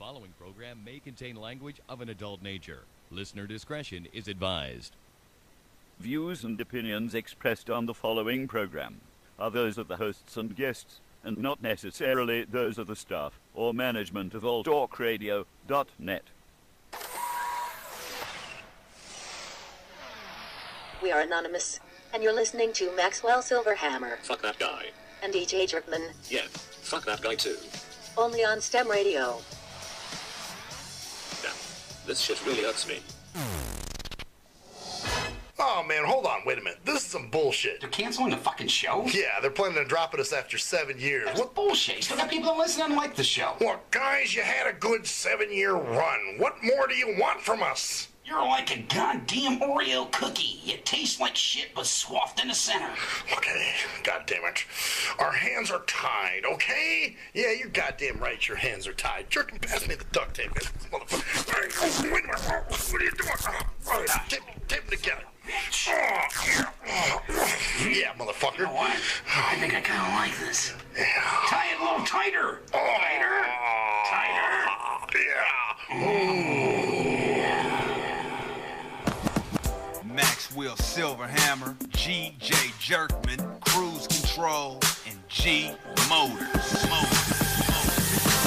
following program may contain language of an adult nature. Listener discretion is advised. Views and opinions expressed on the following program are those of the hosts and guests, and not necessarily those of the staff or management of alltalkradio.net. We are anonymous, and you're listening to Maxwell Silverhammer. Fuck that guy. And DJ Jerkman. Yeah, fuck that guy too. Only on STEM Radio. Damn, this shit really hurts me. Oh man, hold on, wait a minute. This is some bullshit. They're canceling the fucking show? Yeah, they're planning on dropping us after 7 years. That's bullshit. You still got people that listen and like the show. Look, guys, you had a good 7-year run. What more do you want from us? You're like a goddamn Oreo cookie. You taste like shit but swathed in the center. Okay, goddamn it. Our hands are tied, okay? Yeah, you're goddamn right, your hands are tied. Jerkin, pass me the duct tape. Motherfucker. Wait a minute. What are you doing? Tape them together. Yeah, motherfucker. You know what? I think I kind of like this. Yeah. Tie it a little tighter. Tighter. Maxwell Silverhammer, G.J. Jerkman, Cruise Control, and G Motors.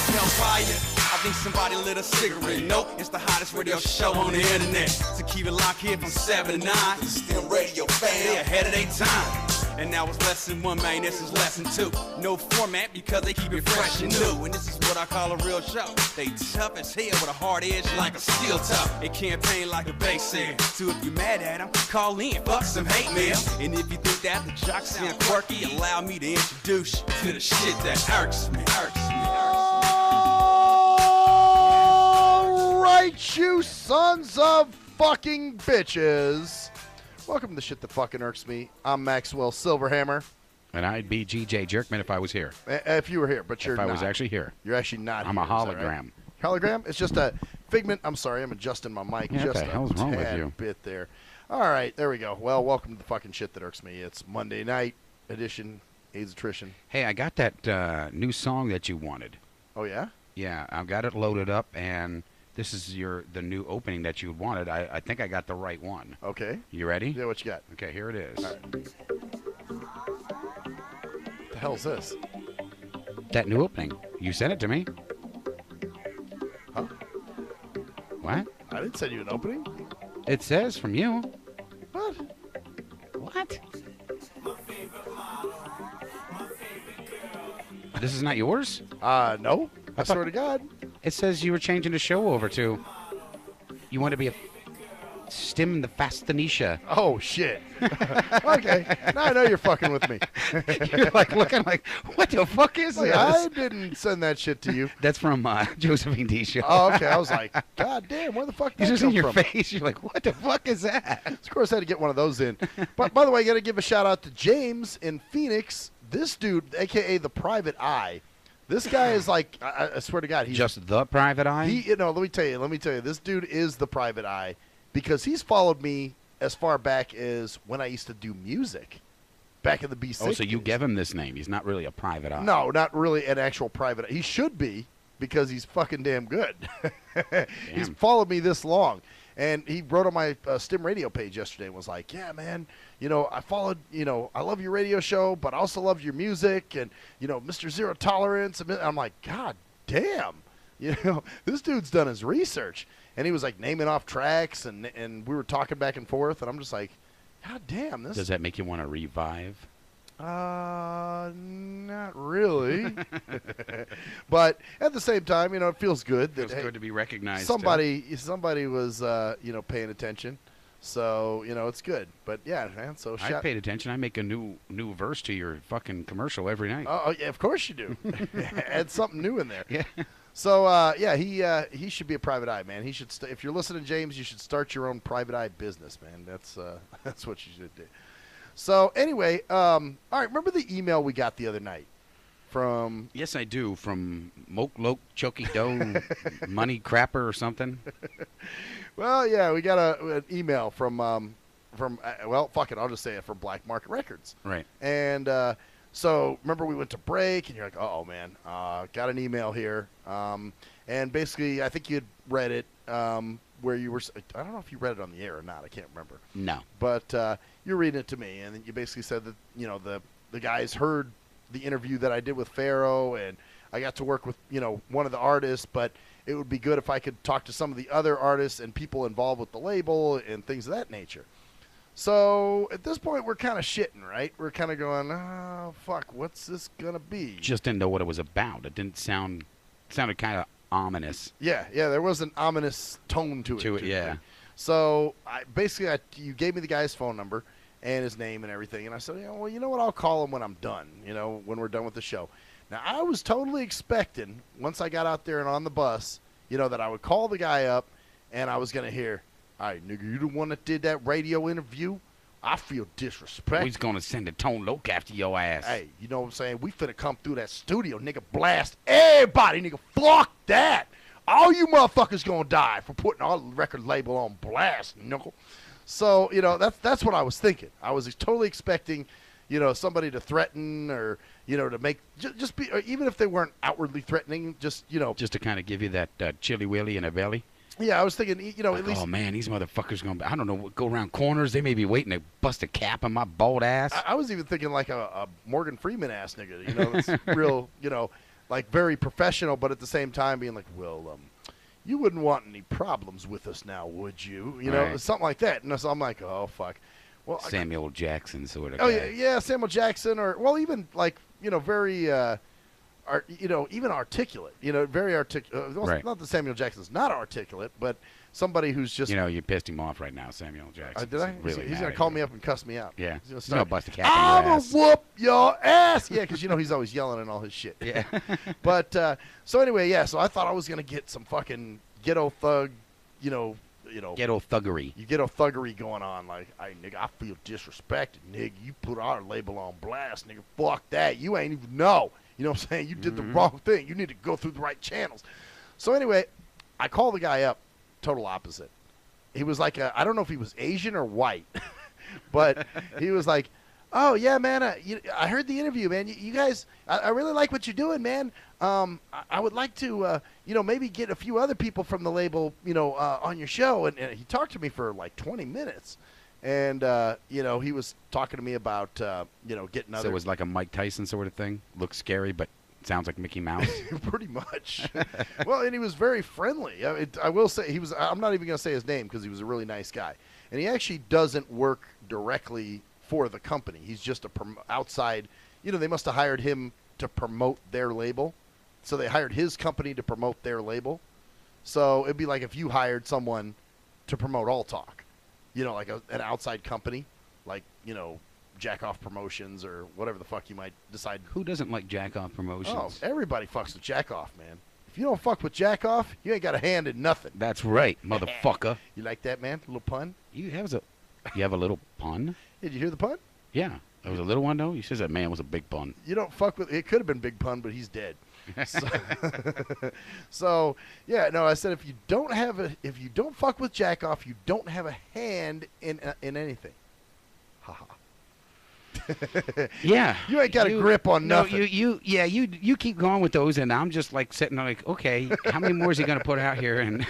Hellfire, I think somebody lit a cigarette. Nope, it's the hottest radio show on the internet. So keep it locked here from 7 to 9. The STIM Radio fam, they ahead of their time. And now it's lesson 1, man, this is lesson 2. No format because they keep it fresh and new. And this is what I call a real show. They tough as hell with a hard edge like a steel toe. They campaign like a bass said. So if you mad at them, call in, fuck some hate mail. And if you think that the jocks sound quirky, allow me to introduce you to the shit that irks me. All right, you sons of fucking bitches. Welcome to Shit That Fucking Irks Me. I'm Maxwell Silverhammer. And I'd be G.J. Jerkman if I was here. If you were here, but you're not. If I was actually here. You're actually not I'm here. a hologram. Right? Hologram? It's just a figment. I'm sorry, I'm adjusting my mic. Yeah, just what the hell's wrong with you? bit there. All right, there we go. Well, welcome to the fucking Shit That Irks Me. It's Monday night edition, AIDS Attrition. Hey, I got that new song that you wanted. Oh, yeah? Yeah, I've got it loaded up, and this is the new opening that you wanted. I think I got the right one. Okay. You ready? Yeah, what you got? Okay, here it is. All right. What the hell's this? That new opening. You sent it to me. Huh? What? I didn't send you an opening. It says from you. What? What? This is not yours? No. I swear to God. It says you were changing the show over to. You want to be a STIM the Fastinisha. Oh, shit. Okay. Now I know you're fucking with me. You're like looking like, what the fuck is this? I didn't send that shit to you. That's from Josephine D. Show. Oh, okay. I was like, God damn, where the fuck did that just come in your from? face. You're like, what the fuck is that? Of course, I had to get one of those in. But by the way, I got to give a shout out to James in Phoenix. This dude, a.k.a. the Private Eye. This guy is like, I swear to God. He's just the Private Eye? Let me tell you. This dude is the Private Eye because he's followed me as far back as when I used to do music back in the B60s. Oh, so you gave him this name. He's not really a Private Eye. No, not really an actual Private Eye. He should be because he's fucking damn good. He's followed me this long. And he wrote on my STIM radio page yesterday and was like, yeah, man, I followed, I love your radio show, but I also love your music and, Mr. Zero Tolerance. And I'm like, God damn, this dude's done his research. And he was like naming off tracks and we were talking back and forth. And I'm just like, God damn. Does that make you want to revive? Not really. But at the same time, it feels good. It feels good to be recognized. Somebody was, paying attention. So, it's good. But, yeah, man. So I paid attention. I make a new verse to your fucking commercial every night. Oh, yeah, of course you do. Add something new in there. Yeah. So, he should be a Private Eye, man. He should. If you're listening, James, you should start your own Private Eye business, man. That's what you should do. So, anyway, all right, remember the email we got the other night from... Yes, I do, from Moke Loke Choky Doe Money Crapper or something. Well, yeah, we got an email from fuck it, I'll just say it, from Black Market Records. Right. And So remember we went to break, and you're like, oh man, got an email here, and basically I think you'd read it where you were. I don't know if you read it on the air or not. I can't remember. No. But you're reading it to me, and you basically said that the guys heard the interview that I did with Pharaoh, and I got to work with one of the artists, but it would be good if I could talk to some of the other artists and people involved with the label and things of that nature. So at this point, we're kind of shitting, right? We're kind of going, oh, fuck, what's this going to be? Just didn't know what it was about. It didn't sounded kind of ominous. Yeah, there was an ominous tone to it. Yeah. So you gave me the guy's phone number and his name and everything, and I said, well, you know what? I'll call him when I'm done, when we're done with the show. Now, I was totally expecting, once I got out there and on the bus, that I would call the guy up and I was going to hear, all right, nigga, you the one that did that radio interview? I feel disrespected. We's going to send a Tone Loc after your ass. Hey, you know what I'm saying? We finna come through that studio, nigga, blast everybody, nigga, fuck that. All you motherfuckers gonna die for putting our record label on blast, nigga. So, that's what I was thinking. I was totally expecting, somebody to threaten or, to make, just be, or even if they weren't outwardly threatening, just to kind of give you that chili willy in a belly. Yeah, I was thinking, at least. Oh, man, these motherfuckers going to, I don't know, go around corners. They may be waiting to bust a cap on my bald ass. I was even thinking like a Morgan Freeman ass nigga, that's real, like very professional, but at the same time being like, well, you wouldn't want any problems with us now, would you? Right. Something like that. And so I'm like, oh, fuck. Well, Samuel Jackson sort of guy. Yeah, yeah, Samuel Jackson, or, well, even like, very, even articulate, very articulate. Right. Not that Samuel Jackson's not articulate, but somebody who's just. You pissed him off right now, Samuel Jackson. Did I? Really he's going to call me up and cuss me out. Yeah. He's going to bust a cap I'm in your ass. going to whoop your ass. Yeah, because, he's always yelling and all his shit. Yeah. But, so anyway, yeah, so I thought I was going to get some fucking ghetto thug, ghetto thuggery. You ghetto thuggery going on. Like, hey, nigga, I feel disrespected, nigga. You put our label on blast, nigga. Fuck that. You ain't even know. You know what I'm saying? You did the wrong thing. You need to go through the right channels. So anyway, I call the guy up, total opposite. He was like, I don't know if he was Asian or white, but he was like, oh, yeah, man, I heard the interview, man. You guys, I really like what you're doing, man. I would like to, maybe get a few other people from the label, on your show. And he talked to me for like 20 minutes. And, he was talking to me about, getting other. So it was like a Mike Tyson sort of thing. Looks scary, but sounds like Mickey Mouse. Pretty much. Well, and he was very friendly. I will say I'm not even going to say his name because he was a really nice guy. And he actually doesn't work directly for the company. He's just outside, they must have hired him to promote their label. So they hired his company to promote their label. So it'd be like if you hired someone to promote All Talk, like an outside company, like, Jack Off Promotions or whatever the fuck you might decide. Who doesn't like Jack Off Promotions? Oh, everybody fucks with Jack Off, man. If you don't fuck with Jack Off, you ain't got a hand in nothing. That's right, motherfucker. You like that, man? A little pun? You have a little pun? Did you hear the pun? Yeah. It was a little one, though? You said that man was a big pun. You don't fuck with... It could have been big pun, but he's dead. So, yeah, no, I said if you don't fuck with Jack Off, you don't have a hand in anything. Haha. Yeah. You ain't got a grip on nothing. You keep going with those, and I'm just like sitting there like, okay, how many more is he going to put out here? And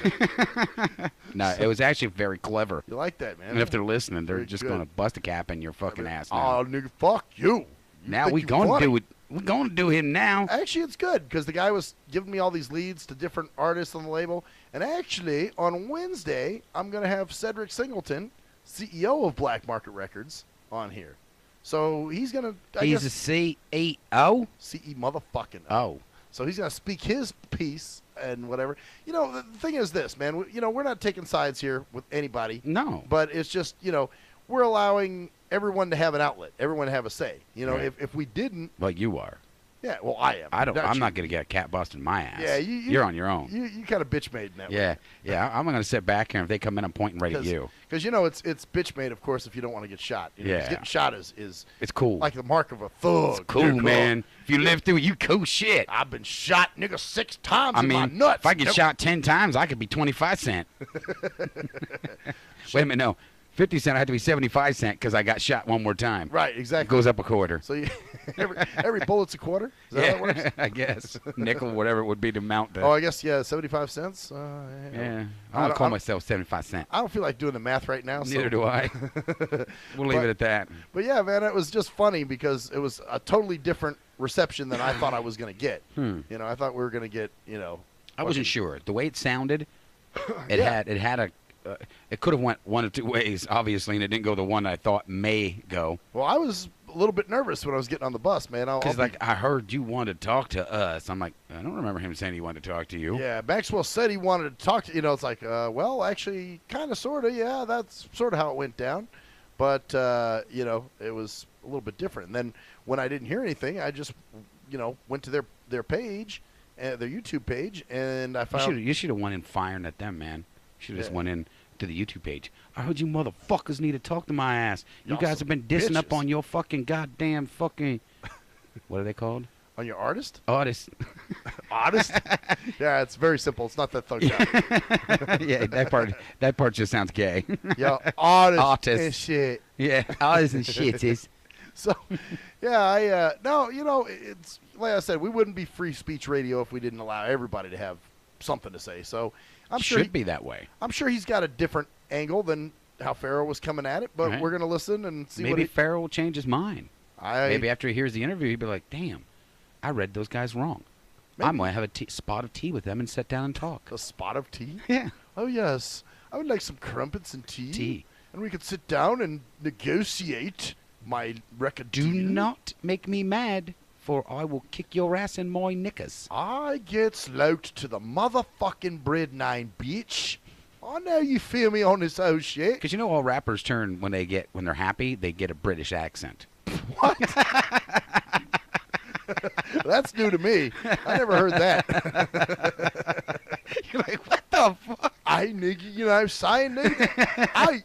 no, it was actually very clever. You like that, man? And if they're listening, they're Very just good. going to bust a cap in your fucking ass now. Oh, nigga, fuck you. Now we're going to do it. We're going to do him now. Actually, it's good because the guy was giving me all these leads to different artists on the label. And actually, on Wednesday, I'm going to have Cedric Singleton, CEO of Black Market Records, on here. So he's going to... He's a CEO? CE motherfucking O. Oh. So he's going to speak his piece and whatever. The thing is this, man. We're not taking sides here with anybody. No. But it's just, we're allowing everyone to have an outlet, everyone to have a say. Right. If we didn't... Well, you are. Yeah, well, I am. I'm not going to get a cat busting my ass. Yeah, you're on your own. You kind of bitch made in that way. Yeah. I'm going to sit back here, and if they come in, I'm pointing right at you. Because it's bitch made, of course, if you don't want to get shot. Yeah. Getting shot is it's cool. Like the mark of a thug. It's cool, man. If you live through it, you cool shit. I've been shot, nigga, 6 times in my mean, nuts. if I get shot 10 times, I could be 25 cent. Wait a minute, no. 50 cent, I had to be 75 cent because I got shot one more time. Right, It exactly. goes up a quarter. So every bullet's a quarter? Is that how it works? I guess. Nickel, whatever it would be to mount the. Oh, I guess, yeah, 75 cents. Yeah. I I don't don't- call I- myself 75 cent. I don't feel like doing the math right now. Neither do I. We'll leave it at that. But yeah, man, it was just funny because it was a totally different reception than I thought I was going to get. You know, I thought we were going to get, you know. I wasn't fucking- sure. The way it sounded, it Yeah. had a. It could have went one of two ways, obviously, and it didn't go the one I thought may go. Well, I was a little bit nervous when I was getting on the bus, man. Because like I heard you wanted to talk to us. I'm like, I don't remember him saying he wanted to talk to you. Yeah, Maxwell said he wanted to talk to you. Know, it's like, well, actually, kind of, sort of. Yeah, that's sort of how it went down. But, you know, it was a little bit different. And then when I didn't hear anything, I just, you know, went to their page, their YouTube page, and I found. You should have went in firing at them, man. Should have just Yeah. went in to the YouTube page. I heard you motherfuckers need to talk to my ass. You Y'all guys some have been dissing up bitches. on your fucking goddamn fucking. What are they called? On your artist? Artists. Artist? Yeah, it's very simple. It's not that thugged out. Yeah, that part just sounds gay. Yeah, artist Artist. and shit. Yeah, artists and shit is. So, yeah, no, you know, it's like I said, we wouldn't be free speech radio if we didn't allow everybody to have something to say. So, I'm sure Should be that way. I'm sure he's got a different angle than how Pharaoh was coming at it, but Right. we're gonna listen and see Maybe what Farrell will change his mind. I Maybe after he hears the interview, he'd be like, "Damn, I read those guys wrong. Maybe. I'm gonna have a spot of tea with them and sit down and talk." a spot of tea. Yeah. Oh yes, I would like some crumpets and tea. Tea. And we could sit down and negotiate my record. Do not make me mad, for I will kick your ass in my knickers. I get slouched to the motherfucking bread nine, bitch. I know you feel me on this old shit. Because you know all rappers turn when they're happy, they get a British accent. What? That's new to me. I never heard that. You're like, what the fuck? I nigga, you know what I'm saying, nigga?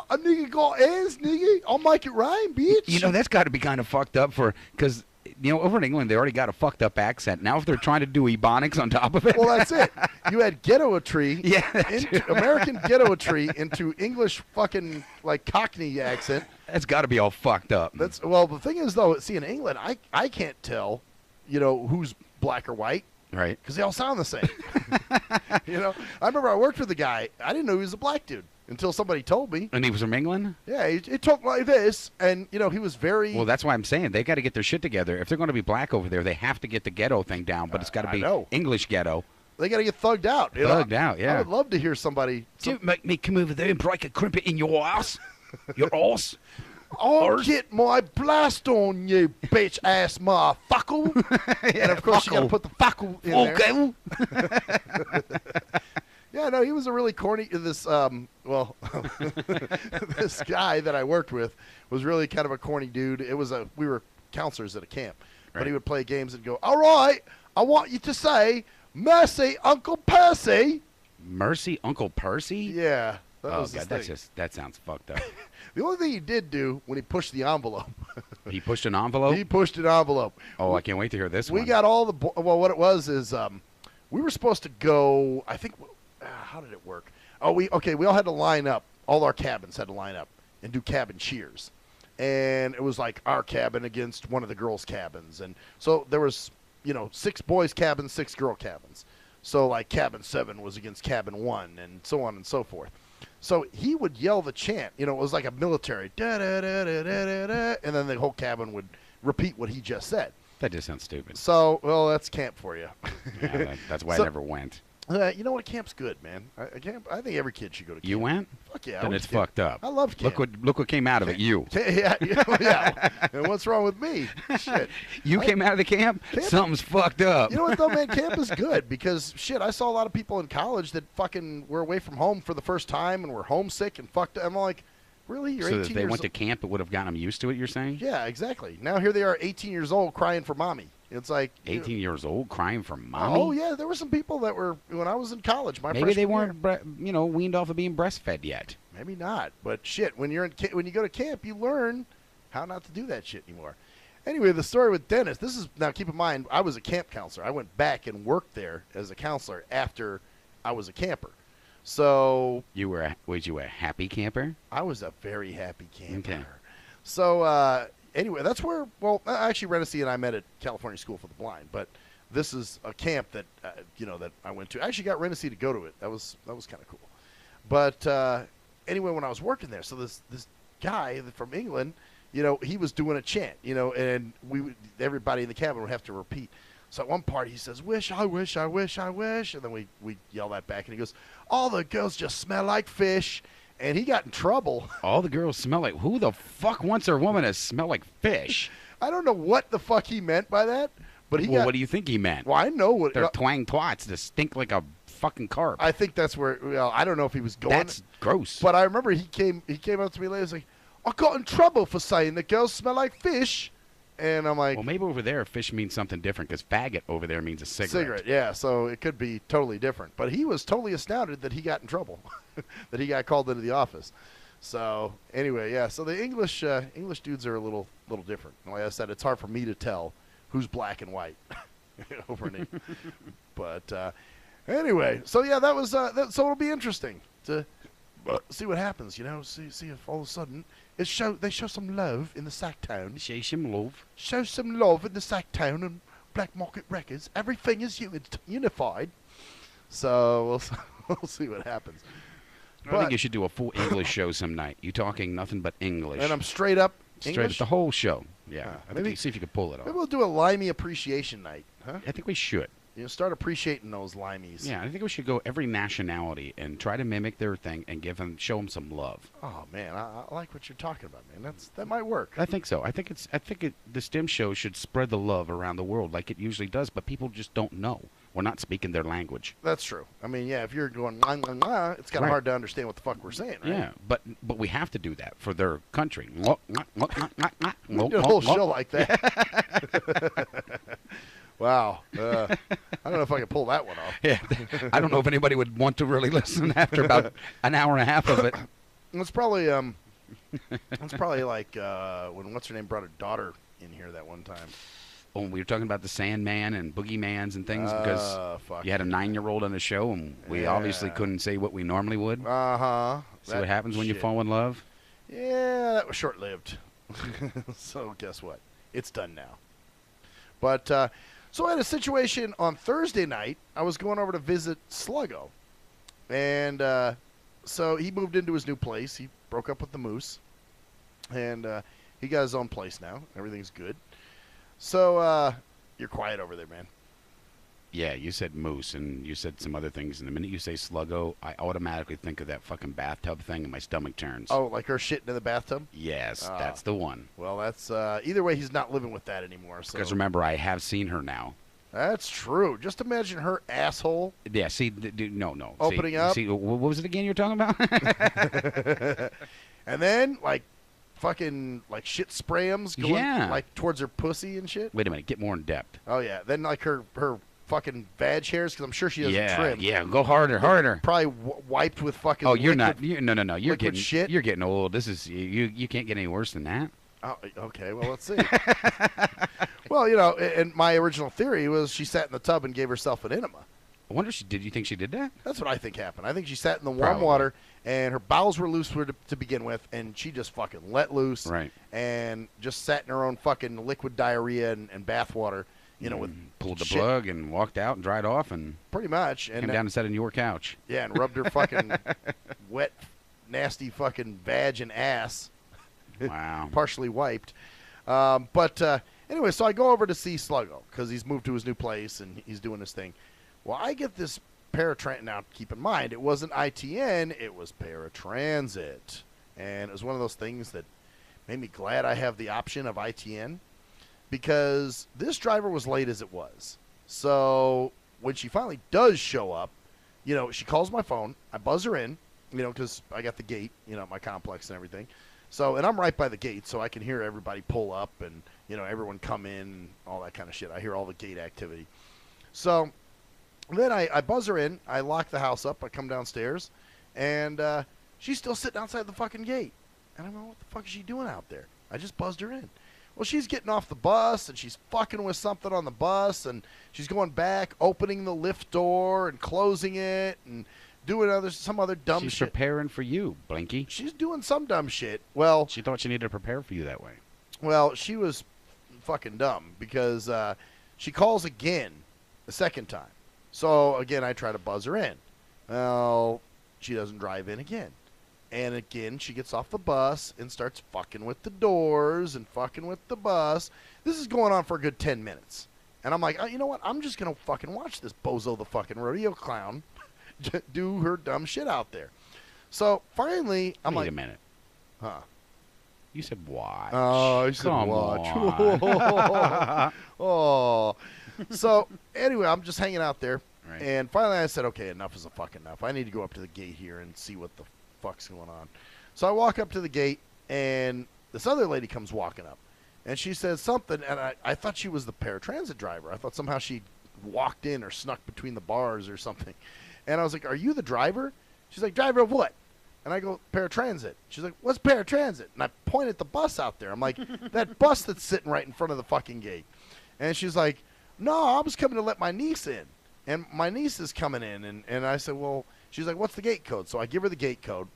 A nigga got ass, nigga. I'll make it rain, bitch. You know, that's got to be kind of fucked up because, you know, over in England, they already got a fucked up accent. Now if they're trying to do Ebonics on top of it. Well, that's it. You had ghettoatry, Yeah, that American ghettoatry into English fucking, like, Cockney accent. that's got to be all fucked up. Well, the thing is, though, see, in England, I can't tell, you know, who's black or white. Right. Because they all sound the same. You know, I remember I worked with a guy. I didn't know he was a black dude until somebody told me. And he was from England? Yeah, he talked like this, and you know, he was very. Well, that's why I'm saying they got to get their shit together. If they're going to be black over there, they have to get the ghetto thing down, but it's got to I be know. English ghetto. They got to get thugged out. you know? Thugged out, yeah. I would love to hear somebody. Don't make me come over there and break a crimpet in your ass. Your ass. I'll get my blast on you, bitch ass motherfucker. And of course, you got to put the fuckle in there. Okay. Yeah, no, he was a really corny. This this guy that I worked with was really kind of a corny dude. We were counselors at a camp, but he Right. would play games and go, "All right, I want you to say mercy, Uncle Percy." Mercy, Uncle Percy? Yeah, that Oh, was his God, thing. that sounds fucked up. The only thing he did do when he pushed the envelope, He pushed an envelope? he pushed an envelope. Oh, I can't wait to hear this We one. got all the what it was is we were supposed to go. I think how did it work? We all had to line up. All our cabins had to line up and do cabin cheers, and it was like our cabin against one of the girls' cabins, and so there was 6 boys' cabins, 6 girl cabins. So like cabin 7 was against cabin 1, and so on and so forth. So he would yell the chant. It was like a military da da da da da da da, and then the whole cabin would repeat what he just said. That just sounds stupid. So, well, that's camp for you. Yeah, that's why So- I never went. You know what? Camp's good, man. I think every kid should go to camp. You went? Fuck yeah. I Then went it's to camp. fucked up. I love camp. Look what came out of it. You. Yeah. And what's wrong with me? Shit. You came out of the camp? Camp- Something's fucked up. You know what, though, man? Camp is good because, shit, I saw a lot of people in college that fucking were away from home for the first time and were homesick and fucked up. I'm like, really? You're So 18 if they years went to camp, it would have gotten them used to it, you're saying? Yeah, exactly. Now here they are, 18 years old, crying for mommy. It's like 18 years old, crying for mommy? Oh yeah, there were some people that were when I was in college. Maybe freshman they year. weren't, weaned off of being breastfed yet. Maybe not, but shit, when you go to camp, you learn how not to do that shit anymore. Anyway, the story with Dennis. This is now. Keep in mind, I was a camp counselor. I went back and worked there as a counselor after I was a camper. So Was you a happy camper? I was a very happy camper. Okay. So anyway, that's where. Well, actually, Renaissance and I met at California School for the Blind, but this is a camp that that I went to. I actually got Renaissance to go to it. That was kind of cool. But anyway, when I was working there, so this guy from England, he was doing a chant, and everybody in the cabin would have to repeat. So at one part he says, "Wish, I wish, I wish, I wish," and then we yell that back, and he goes, "All the girls just smell like fish," and he got in trouble. All the girls smell like. Who the fuck wants their woman to smell like fish? I don't know what the fuck he meant by that, but what do you think he meant? Well, I know what they're twang twats that stink like a fucking carp. I think that's where. Well, I don't know if he was going. That's gross. But I remember he came up to me later. He's like, "I got in trouble for saying the girls smell like fish." And I'm like, well, maybe over there fish means something different because faggot over there means a cigarette. Yeah, so it could be totally different. But he was totally astounded that he got in trouble, that he got called into the office. So anyway, yeah. So the English dudes are a little different. Like I said, it's hard for me to tell who's black and white over in England. But anyway, so yeah, that was so it'll be interesting to see what happens. See if all of a sudden. They show some love in the sack town. Show some love. Show some love in the sack town and Black Market Records. Everything is unified. So we'll see what happens. I think you should do a full English show some night. You talking nothing but English. And I'm straight up English? The whole show. Yeah. Maybe see if you could pull it off. Maybe we'll do a limey appreciation night, huh? I think we should. Start appreciating those limeys. Yeah, I think we should go every nationality and try to mimic their thing and show them some love. Oh man, I like what you're talking about, man. That might work. I think so. I think the STIM show should spread the love around the world like it usually does, but people just don't know. We're not speaking their language. That's true. I mean, yeah, if you're going, it's kind of hard to understand what the fuck we're saying, right? Yeah, but we have to do that for their country. We do a whole show like that. Wow. I don't know if I can pull that one off. Yeah, I don't know if anybody would want to really listen after about an hour and a half of it. It's probably like when what's her name brought her daughter in here that one time. Oh, we were talking about the Sandman and Boogeymans and things because you had a 9-year-old on the show, and we obviously couldn't say what we normally would. Uh-huh. See what happens when you fall in love? Yeah, that was short-lived. So guess what? It's done now. But so I had a situation on Thursday night. I was going over to visit Sluggo. And so he moved into his new place. He broke up with the moose. And he got his own place now. Everything's good. So you're quiet over there, man. Yeah, you said moose, and you said some other things. And the minute you say Sluggo, I automatically think of that fucking bathtub thing, and my stomach turns. Oh, like her shitting in the bathtub? Yes, that's the one. Well, that's either way, he's not living with that anymore. Because remember, I have seen her now. That's true. Just imagine her asshole. Yeah, see, no. Opening up. See, what was it again you were talking about? And then, like, fucking, like, shit sprayums going, like, towards her pussy and shit. Wait a minute, get more in depth. Oh, yeah. Then, like, her fucking vag hairs, because I'm sure she doesn't trim. Yeah, go harder. Probably wiped with fucking you're liquid, not. No. You're getting shit. You're getting old. This is you can't get any worse than that. Oh, okay. Well, let's see. Well, and my original theory was she sat in the tub and gave herself an enema. I wonder, did you think she did that? That's what I think happened. I think she sat in the warm water, and her bowels were loose to begin with, and she just fucking let loose. Right. And just sat in her own fucking liquid diarrhea and bath water, with pulled the plug and walked out and dried off and pretty much. And came down and sat on your couch. Yeah, and rubbed her fucking wet, nasty fucking vag and ass. Wow. Partially wiped. But anyway, so I go over to see Sluggo because he's moved to his new place and he's doing his thing. Well, I get this paratransit. Now, keep in mind, it wasn't ITN, it was paratransit. And it was one of those things that made me glad I have the option of ITN because this driver was late as it was. So when she finally does show up, she calls my phone. I buzz her in, because I got the gate, my complex and everything. So, and I'm right by the gate, so I can hear everybody pull up and, everyone come in and all that kind of shit. I hear all the gate activity. So then I buzz her in. I lock the house up. I come downstairs, and she's still sitting outside the fucking gate. And I'm like, what the fuck is she doing out there? I just buzzed her in. Well, she's getting off the bus, and she's fucking with something on the bus, and she's going back, opening the lift door and closing it, and doing some other dumb She's shit. preparing for you, Blinky. She's doing some dumb shit. Well, She thought she needed to prepare for you that way. well, she was fucking dumb because she calls again the second time. So again, I try to buzz her in. Well, she doesn't drive in again. And again, she gets off the bus and starts fucking with the doors and fucking with the bus. This is going on for a good 10 minutes. And I'm like, oh, you know what? I'm just going to fucking watch this bozo the fucking rodeo clown do her dumb shit out there. So finally, I'm Wait like, a minute. huh? You said watch. Oh, I said Come watch. on. Oh. So anyway, I'm just hanging out there. Right. And finally I said, okay, enough is a fucking enough. I need to go up to the gate here and see what the fuck's going on. So I walk up to the gate, and this other lady comes walking up. And she says something, and I thought she was the paratransit driver. I thought somehow she walked in or snuck between the bars or something. And I was like, are you the driver? She's like, driver of what? And I go, paratransit. She's like, what's paratransit? And I point at the bus out there. I'm like, that bus that's sitting right in front of the fucking gate. And she's like, no, I was coming to let my niece in. And my niece is coming in. And I said, well, she's like, what's the gate code? So I give her the gate code.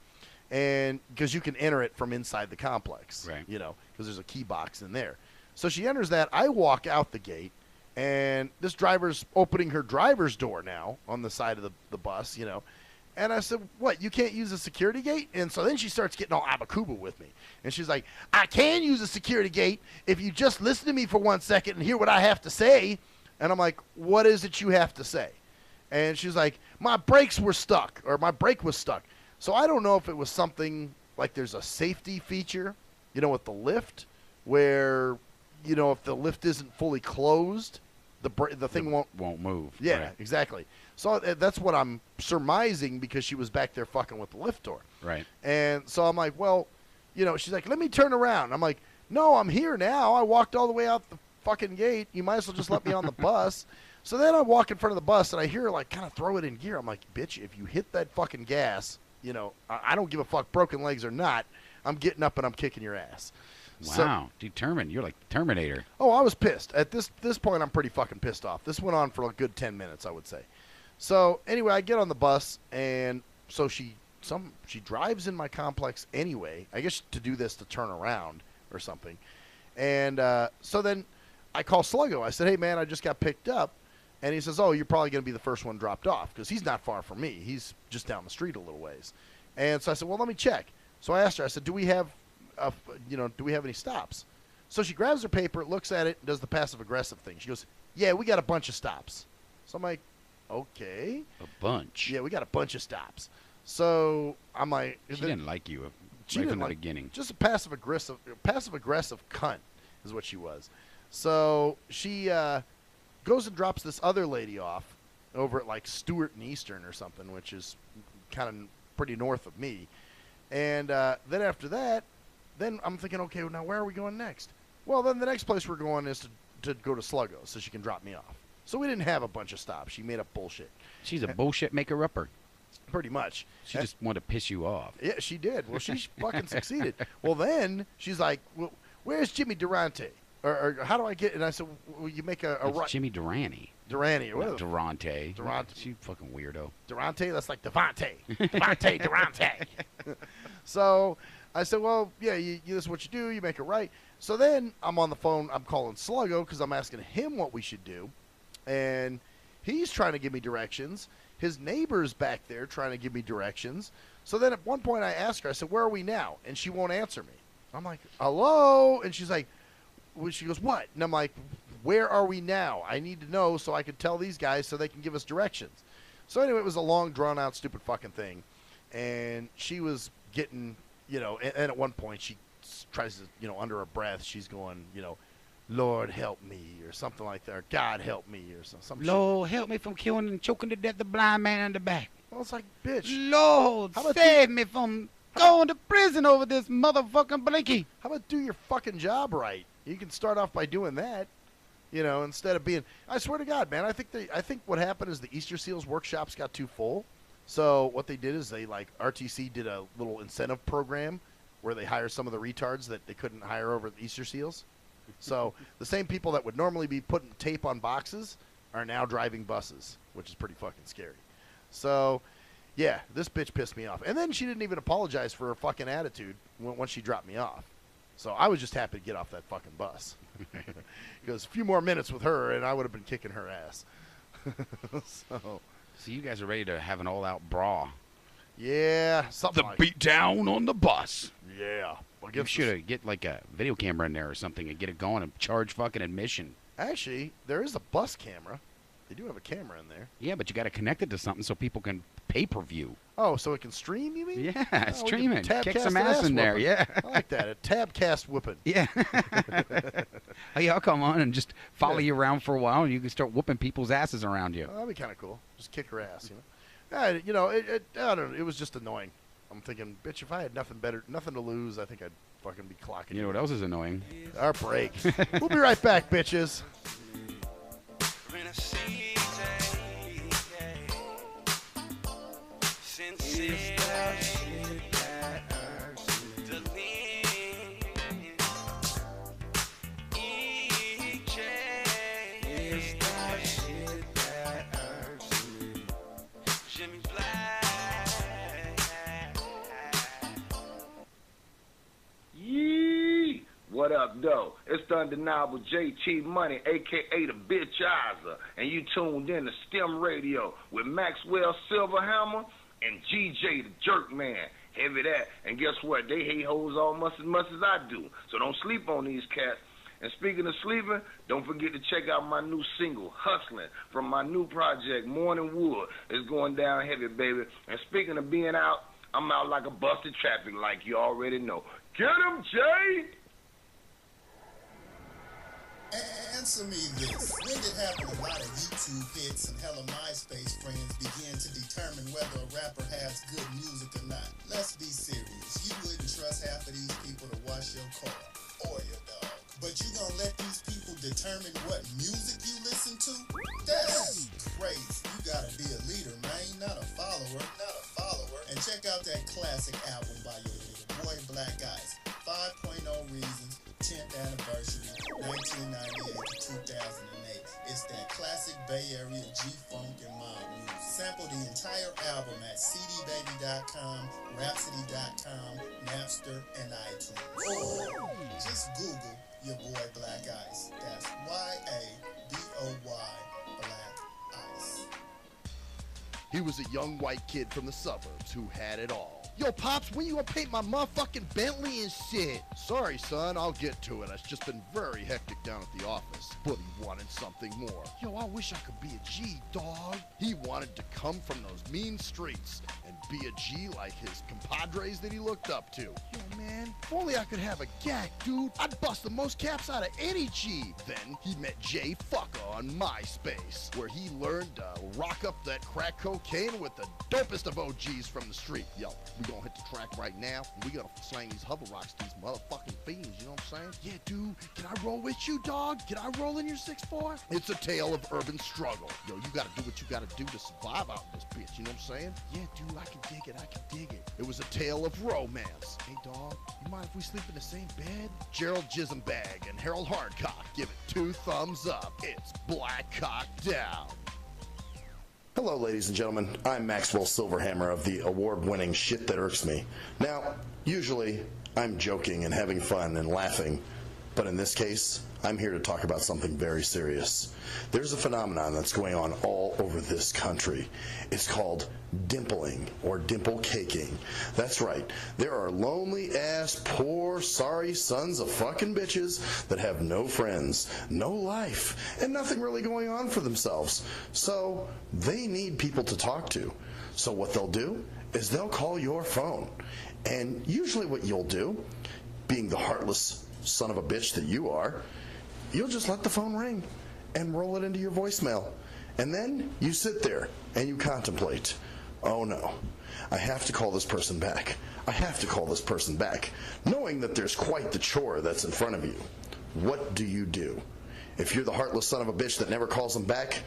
And because you can enter it from inside the complex, right? You know, because there's a key box in there. So she enters that. I walk out the gate, and this driver's opening her driver's door now on the side of the bus, you know. And I said, what, you can't use a security gate? And so then she starts getting all abakuba with me. And she's like, I can use a security gate if you just listen to me for 1 second and hear what I have to say. And I'm like, what is it you have to say? And she's like, my brakes were stuck, or my brake was stuck. So I don't know if it was something like there's a safety feature, you know, with the lift, where, you know, if the lift isn't fully closed, the thing won't move. Yeah, right. exactly. So that's what I'm surmising because she was back there fucking with the lift door. Right. And so I'm like, well, you know, she's like, let me turn around. I'm like, no, I'm here now. I walked all the way out the fucking gate. You might as well just let me on the bus. So then I walk in front of the bus, and I hear her, like, kind of throw it in gear. I'm like, bitch, if you hit that fucking gas, you know, I don't give a fuck, broken legs or not, I'm getting up and I'm kicking your ass. Wow, determined. You're like the Terminator. Oh, I was pissed. At this point, I'm pretty fucking pissed off. This went on for a good 10 minutes, I would say. So anyway, I get on the bus, and so she drives in my complex anyway. I guess to do this to turn around or something. And so then I call Sluggo. I said, hey, man, I just got picked up. And he says, oh, you're probably going to be the first one dropped off because he's not far from me. He's just down the street a little ways. And so I said, well, let me check. So I asked her, I said, do we have any stops? So she grabs her paper, looks at it, and does the passive-aggressive thing. She goes, yeah, we got a bunch of stops. So I'm like, okay. A bunch? Yeah, we got a bunch of stops. So I'm like. She didn't like you She right didn't from the like, beginning. Just a passive-aggressive cunt is what she was. So she goes and drops this other lady off over at like Stewart and Eastern or something, which is kind of pretty north of me. And then after that, then I'm thinking, okay, well, now where are we going next? Well, then the next place we're going is to go to Sluggo so she can drop me off. So we didn't have a bunch of stops. She made up bullshit. She's a bullshit maker-upper. Pretty much. She just wanted to piss you off. Yeah, she did. Well, she fucking succeeded. Well, then she's like, well, where's Jimmy Durante? Or how do I get? And I said, well, you make a right. Jimmy Durante. Durante, or whatever. Durante. Durante. She fucking weirdo. Durante, that's like Devontae. Devontae Durante. So I said, well, yeah, this is what you do. You make it right. So then I'm on the phone. I'm calling Sluggo because I'm asking him what we should do. And he's trying to give me directions. His neighbor's back there trying to give me directions. So then at one point I asked her, I said, where are we now? And she won't answer me. I'm like, hello? And she's like, she goes, what? And I'm like, where are we now? I need to know so I can tell these guys so they can give us directions. So anyway, it was a long, drawn-out, stupid fucking thing. And she was getting, you know, and at one point she tries to, you know, under her breath, she's going, you know, Lord help me, or something like that, or God help me, or some Lord help me from killing and choking to death the blind man in the back. Well, it's like, bitch. Lord save me from going to prison over this motherfucking blinky. How about do your fucking job right? You can start off by doing that, you know, instead of being. I swear to God, man. I think what happened is the Easter Seals workshops got too full. So what they did is they RTC did a little incentive program where they hire some of the retards that they couldn't hire over at the Easter Seals. So the same people that would normally be putting tape on boxes are now driving buses, which is pretty fucking scary. So, Yeah, this bitch pissed me off. And then she didn't even apologize for her fucking attitude once she dropped me off. So I was just happy to get off that fucking bus. Because a few more minutes with her, and I would have been kicking her ass. So you guys are ready to have an all-out brawl. Yeah, something The beat down on the bus. Yeah. Well, You should get like a video camera in there or something and get it going and charge fucking admission. Actually, there is a bus camera. They do have a camera in there. Yeah, but you got to connect it to something so people can pay-per-view. Oh, so it can stream, you mean? Yeah, stream it. Kick Tabcast some and ass in there, whooping. yeah. I like that. A tabcast whipping. Yeah. Hey, I'll come on and just follow you around for a while, and you can start whooping people's asses around you. Oh, that'd be kind of cool. Just kick her ass, you know. I don't know. It was just annoying. I'm thinking, bitch, if I had nothing to lose, I think I'd fucking be clocking You know what else is annoying? Our break. We'll be right back, bitches. What up, though? It's the undeniable JT Money, a.k.a. the Bitchizer, and you tuned in to STIM Radio with Maxwell Silverhammer and GJ the Jerk Man. Heavy that, and guess what? They hate hoes almost as much as I do, so don't sleep on these cats. And speaking of sleeping, don't forget to check out my new single, Hustling, from my new project, Morning Wood. It's going down heavy, baby. And speaking of being out, I'm out like a busted traffic like you already know. Get him, Jay! Answer me this. When did happen a lot of YouTube hits and hella MySpace friends begin to determine whether a rapper has good music or not? Let's be serious. You wouldn't trust half of these people to wash your car or your dog. But you gonna let these people determine what music you listen to? That's crazy. You gotta be a leader, man, not a follower. And check out that classic album by your boy Black Ice, 5.0 Reasons, 10th anniversary, 1998 to 2008. It's that classic Bay Area G-Funk and mob music. Sample the entire album at cdbaby.com, rhapsody.com, Napster, and iTunes. Or just Google your boy Black Ice. That's Y-A-B-O-Y, Black Ice. He was a young white kid from the suburbs who had it all. Yo, Pops, when you gonna paint my motherfucking Bentley and shit? Sorry, son, I'll get to it. It's just been very hectic down at the office. But he wanted something more. Yo, I wish I could be a G, dog. He wanted to come from those mean streets and be a G like his compadres that he looked up to. Yo, man, if only I could have a gag, dude. I'd bust the most caps out of any G. Then he met Jay Fucker on MySpace, where he learned to rock up that crack cocaine with the dopest of OGs from the street. Yo, we gonna hit the track right now, and we gonna slang these hover rocks to these motherfucking fiends, you know what I'm saying? Yeah, dude, can I roll with you, dog? Can I roll in your 6'4"? It's a tale of urban struggle. Yo, you gotta do what you gotta do to survive out in this bitch, you know what I'm saying? Yeah, dude, I can dig it. It was a tale of romance. Hey, dog, you mind if we sleep in the same bed? Gerald Jisenbag and Harold Hardcock give it 2 thumbs up. It's Black Cock Down. Hello, ladies and gentlemen. I'm Maxwell Silverhammer of the award-winning Shit That Irks Me. Now, usually, I'm joking and having fun and laughing, but in this case, I'm here to talk about something very serious. There's a phenomenon that's going on all over this country. It's called dimpling or dimple caking. That's right. There are lonely-ass, poor, sorry sons of fucking bitches that have no friends, no life, and nothing really going on for themselves. So they need people to talk to. So what they'll do is they'll call your phone. And usually what you'll do, being the heartless son of a bitch that you are, you'll just let the phone ring and roll it into your voicemail. And then you sit there and you contemplate, oh no, I have to call this person back. I have to call this person back, knowing that there's quite the chore that's in front of you. What do you do? If you're the heartless son of a bitch that never calls them back,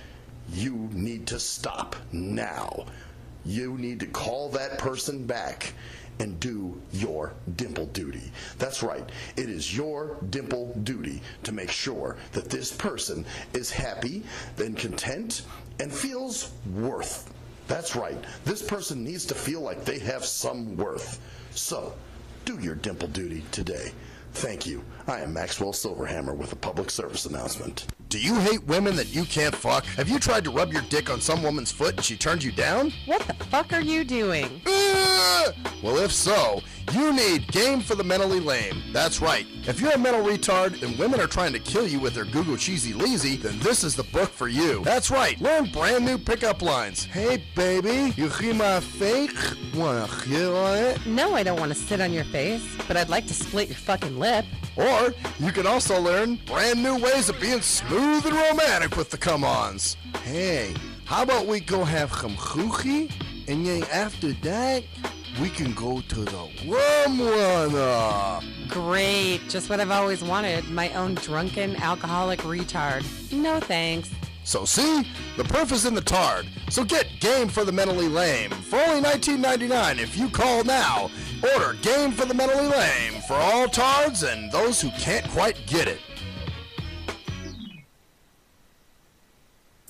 you need to stop now. You need to call that person back and do your dimple duty. That's right. It is your dimple duty to make sure that this person is happy and content and feels worth That's right. This person needs to feel like they have some worth. So, do your dimple duty today. Thank you. I am Maxwell Silverhammer with a public service announcement. Do you hate women that you can't fuck? Have you tried to rub your dick on some woman's foot and she turned you down? What the fuck are you doing? Well, if so, you need Game for the Mentally Lame. That's right. If you're a mental retard and women are trying to kill you with their Google cheesy leasy, then this is the book for you. That's right. Learn brand new pickup lines. Hey, baby, you hear my fake? Wanna hear on it? No, I don't want to sit on your face, but I'd like to split your fucking lip. Or you can also learn brand new ways of being smooth and romantic with the come-ons. Hey, how about we go have some choochie, and then after that, we can go to the rum runner. Great, just what I've always wanted, my own drunken alcoholic retard. No thanks. So see, the proof is in the tard. So get Game for the Mentally Lame for only $19.99 if you call now. Order Game for the Mentally Lame for all tards and those who can't quite get it.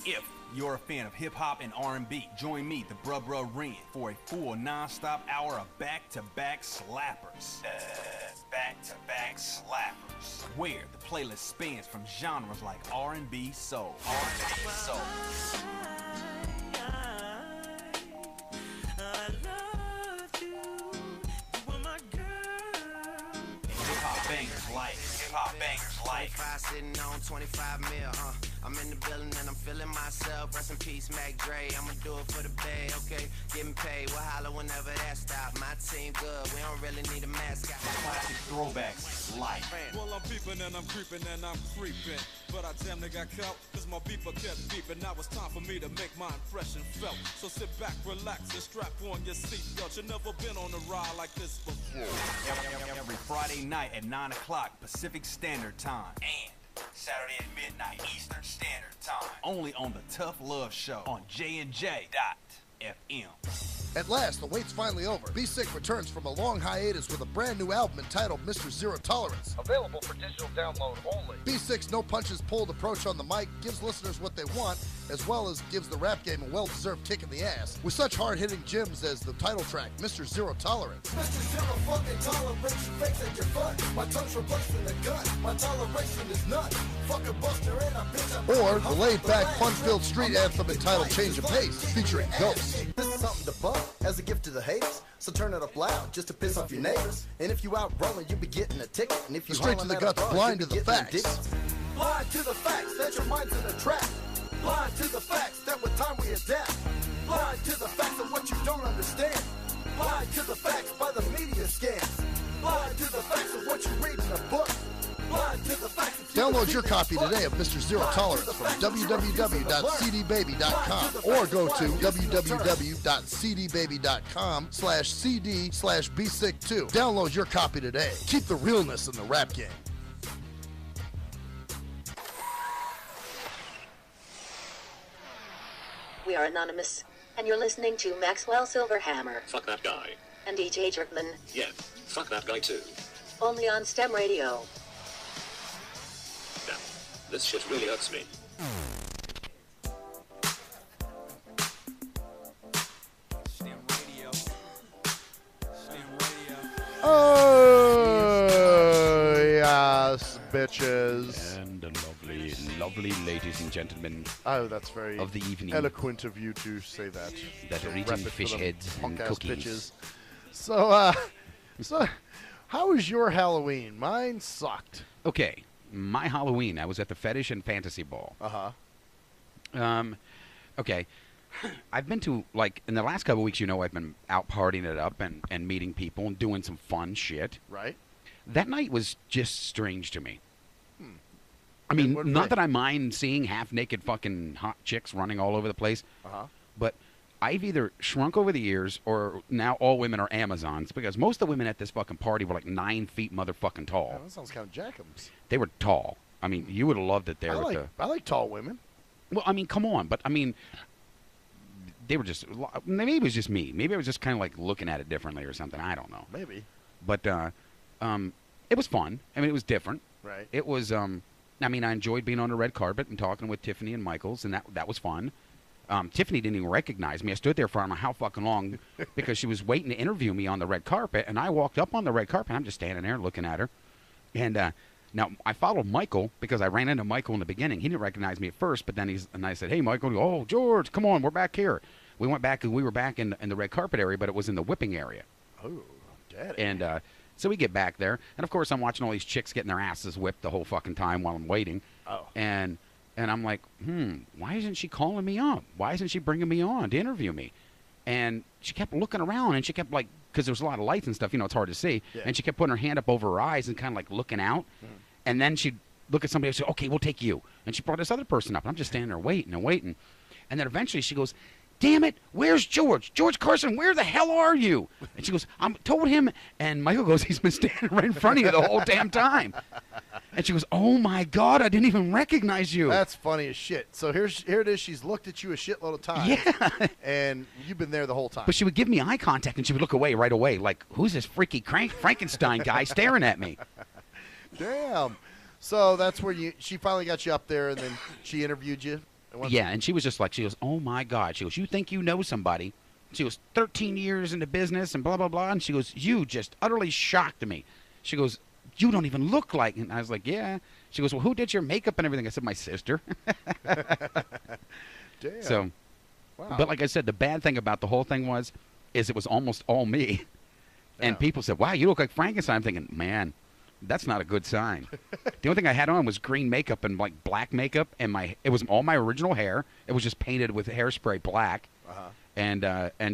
If you're a fan of hip-hop and R&B, join me, the Bruh Ren, for a full non-stop hour of back-to-back slappers. Back-to-back slappers. Where the playlist spans from genres like R&B, soul, R&B, soul. Hip-hop bangers like 25 sitting on 25 mil, I'm in the building and I'm feeling myself. Rest in peace, Mac Dre. I'ma do it for the bay, okay? Getting paid, we'll holler whenever that stop. My team good, we don't really need a mascot. Classic throwbacks like. Well, I'm peeping and I'm creeping and I'm creeping, but I damn near got caught cause my beeper kept beeping. Now it's time for me to make my impression felt. So sit back, relax, and strap on your seatbelt. You've never been on a ride like this before. Every Friday night at 9 o'clock Pacific Standard Time and Saturday at midnight Eastern Standard Time. Only on the Tough Love Show on JNJ.FM. At last, the wait's finally over. Be Sick returns from a long hiatus with a brand new album entitled Mr. Zero Tolerance. Available for digital download only. Be Sick's no punches pulled approach on the mic gives listeners what they want, as well as gives the rap game a well-deserved kick in the ass, with such hard-hitting gems as the title track, Mr. Zero Tolerance. Mr. Zero fucking tolerance, you fakes at your fun. My tongue's replacing the gun. My toleration is none. Fuck a buster and a bitch. Or the laid-back, fun-filled street anthem entitled Change of Pace, featuring Ghost. This is something to bump as a gift to the haters. So turn it up loud just to piss off your neighbors. And if you out rolling, you be getting a ticket. And if you straight to the guts, blind to the facts. Blind to the facts that your mind's in a trap. Blind to the facts that with time we adapt. Blind to the facts of what you don't understand. Blind to the facts by the media scans. Blind to the facts of what you read in a book. Blind to the facts. Download your copy today of Mr. Zero Tolerance from www.cdbaby.com or go to www.cdbaby.com/cd/bsick2. Download your copy today. Keep the realness in the rap game. We are anonymous, and you're listening to Maxwell Silverhammer. Fuck that guy. And DJ Jerkman. Yeah, fuck that guy too. Only on STEM Radio. Damn, this shit really hurts me. Oh, yes, bitches. And the lovely ladies and gentlemen. Oh, that's very of the evening. Eloquent of you to say that. That are eating fish heads and cookies. Bitches. So, how was your Halloween? Mine sucked. Okay, my Halloween, I was at the Fetish and Fantasy Ball. Okay. I've been to, like, in the last couple of weeks, you know, I've been out partying it up and meeting people and doing some fun shit. Right. That night was just strange to me. I mean, not that I mind seeing half-naked fucking hot chicks running all over the place, but I've either shrunk over the years or now all women are Amazons, because most of the women at this fucking party were like 9 feet motherfucking tall. Yeah, that sounds kind of jackums. They were tall. I mean, you would have loved it there. I like tall women. Well, I mean, come on, but I mean, they were just, maybe it was just me. Maybe I was just kind of like looking at it differently or something. I don't know. Maybe. But it was fun. I mean, it was different. Right. It was, I mean, I enjoyed being on the red carpet and talking with Tiffany and Michaels, and that was fun. Tiffany didn't even recognize me. I stood there for I don't know how fucking long because she was waiting to interview me on the red carpet, and I walked up on the red carpet. And I'm just standing there looking at her. And now I followed Michael because I ran into Michael in the beginning. He didn't recognize me at first, but then I said, "Hey, Michael." "Oh, George, come on, we're back here." We went back, and we were back in the red carpet area, but it was in the whipping area. Oh, daddy. And so we get back there, and of course I'm watching all these chicks getting their asses whipped the whole fucking time while I'm waiting. Oh. And I'm like, why isn't she calling me up? Why isn't she bringing me on to interview me? And she kept looking around, and she kept like, because there was a lot of lights and stuff, it's hard to see. Yeah. And she kept putting her hand up over her eyes and kind of like looking out. And then she'd look at somebody and say, "Okay, we'll take you." And she brought this other person up, and I'm just standing there waiting and waiting. And then eventually she goes, "Damn it, where's George? George Carson, where the hell are you?" And she goes, "I told him." And Michael goes, "He's been standing right in front of you the whole damn time." And she goes, "Oh my God, I didn't even recognize you." That's funny as shit. So here it is. She's looked at you a shitload of times. Yeah. And you've been there the whole time. But she would give me eye contact, and she would look away right away, like, who's this freaky Frankenstein guy staring at me? Damn. So that's where she finally got you up there, and then she interviewed you. Yeah, and she was just like, she goes, "Oh my God." She goes, "You think you know somebody?" She goes, 13 years into business and blah, blah, blah. And she goes, "You just utterly shocked me." She goes, "You don't even look like," and I was like, "Yeah." She goes, "Well, who did your makeup and everything?" I said, "My sister." Damn. So, wow. But like I said, the bad thing about the whole thing is it was almost all me. And people said, "Wow, you look like Frankenstein." I'm thinking, man, that's not a good sign. The only thing I had on was green makeup and like black makeup, and it was all my original hair. It was just painted with hairspray black, and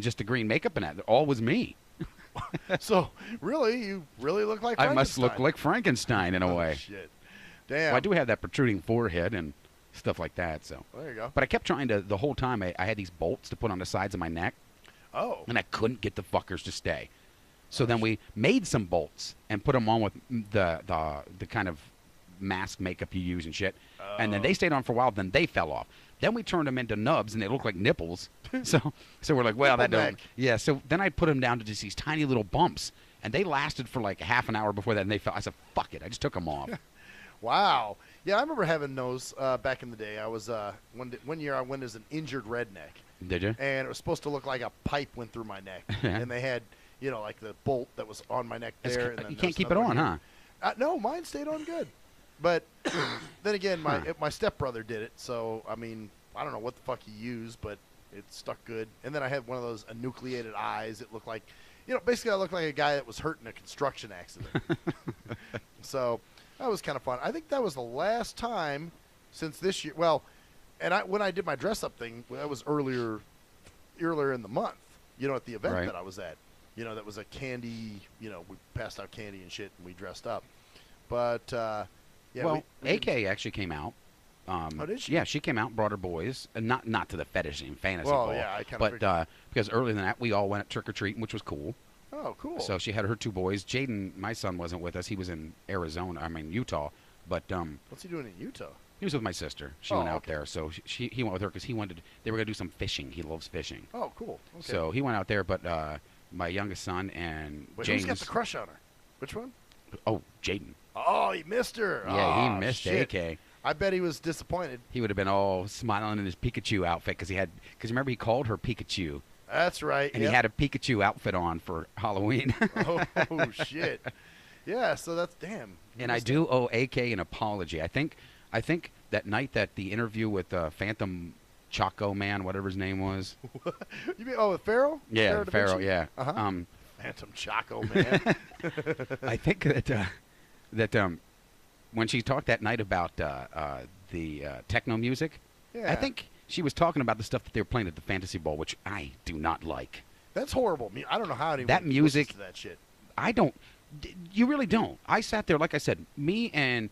just the green makeup and that. All was me. So really, you really look like Frankenstein. I must look like Frankenstein in a way. Shit. Damn. Well, I do have that protruding forehead and stuff like that. So there you go. But I kept trying to the whole time. I had these bolts to put on the sides of my neck. Oh. And I couldn't get the fuckers to stay. So then we made some bolts and put them on with the kind of mask makeup you use and shit. And then they stayed on for a while. Then they fell off. Then we turned them into nubs, and they look like nipples. So we're like, well, that don't. Yeah. So then I put them down to just these tiny little bumps, and they lasted for like half an hour before that, and they fell. I said, "Fuck it," I just took them off. Wow. Yeah, I remember having those back in the day. I was one year I went as an injured redneck. Did you? And it was supposed to look like a pipe went through my neck, and they had like the bolt that was on my neck there. And then you can't keep it on, huh? No, mine stayed on good. But then again, my stepbrother did it, so I mean, I don't know what the fuck he used, but it stuck good. And then I had one of those enucleated eyes. It looked like, basically I looked like a guy that was hurt in a construction accident. So that was kind of fun. I think that was the last time since this year. Well, and when I did my dress up thing, that was earlier in the month. At the event that I was at. That was a candy. We passed out candy and shit, and we dressed up. But yeah. Well, AK actually came out. Oh, did she? Yeah, she came out and brought her boys, and not to the fetish and fantasy ball. Yeah, I kind of. But because earlier than that, we all went trick or treating, which was cool. Oh, cool. So she had her two boys. Jaden, my son, wasn't with us. He was in Utah. But what's he doing in Utah? He was with my sister. She went out there, so he went with her because they were going to do some fishing. He loves fishing. Oh, cool. Okay. So he went out there, but my youngest son and Who's James. got the crush on her? Which one? Oh, Jaden. Oh, he missed her. Yeah, he missed shit. AK. I bet he was disappointed. He would have been all smiling in his Pikachu outfit because remember he called her Pikachu. That's right. And he had a Pikachu outfit on for Halloween. Oh, shit. Yeah, so that's damn. And I do owe AK an apology. I think that night that the interview with Phantom Chaco Man, whatever his name was. You mean with Pharaoh? Yeah, Pharaoh. Yeah. Uh-huh. Phantom Chaco Man. I think that when she talked that night about the techno music, I think she was talking about the stuff that they were playing at the Fantasy Bowl, which I do not like. That's horrible. I don't know how anyone that music. Listens to that shit. I don't. You really don't. I sat there, like I said, me and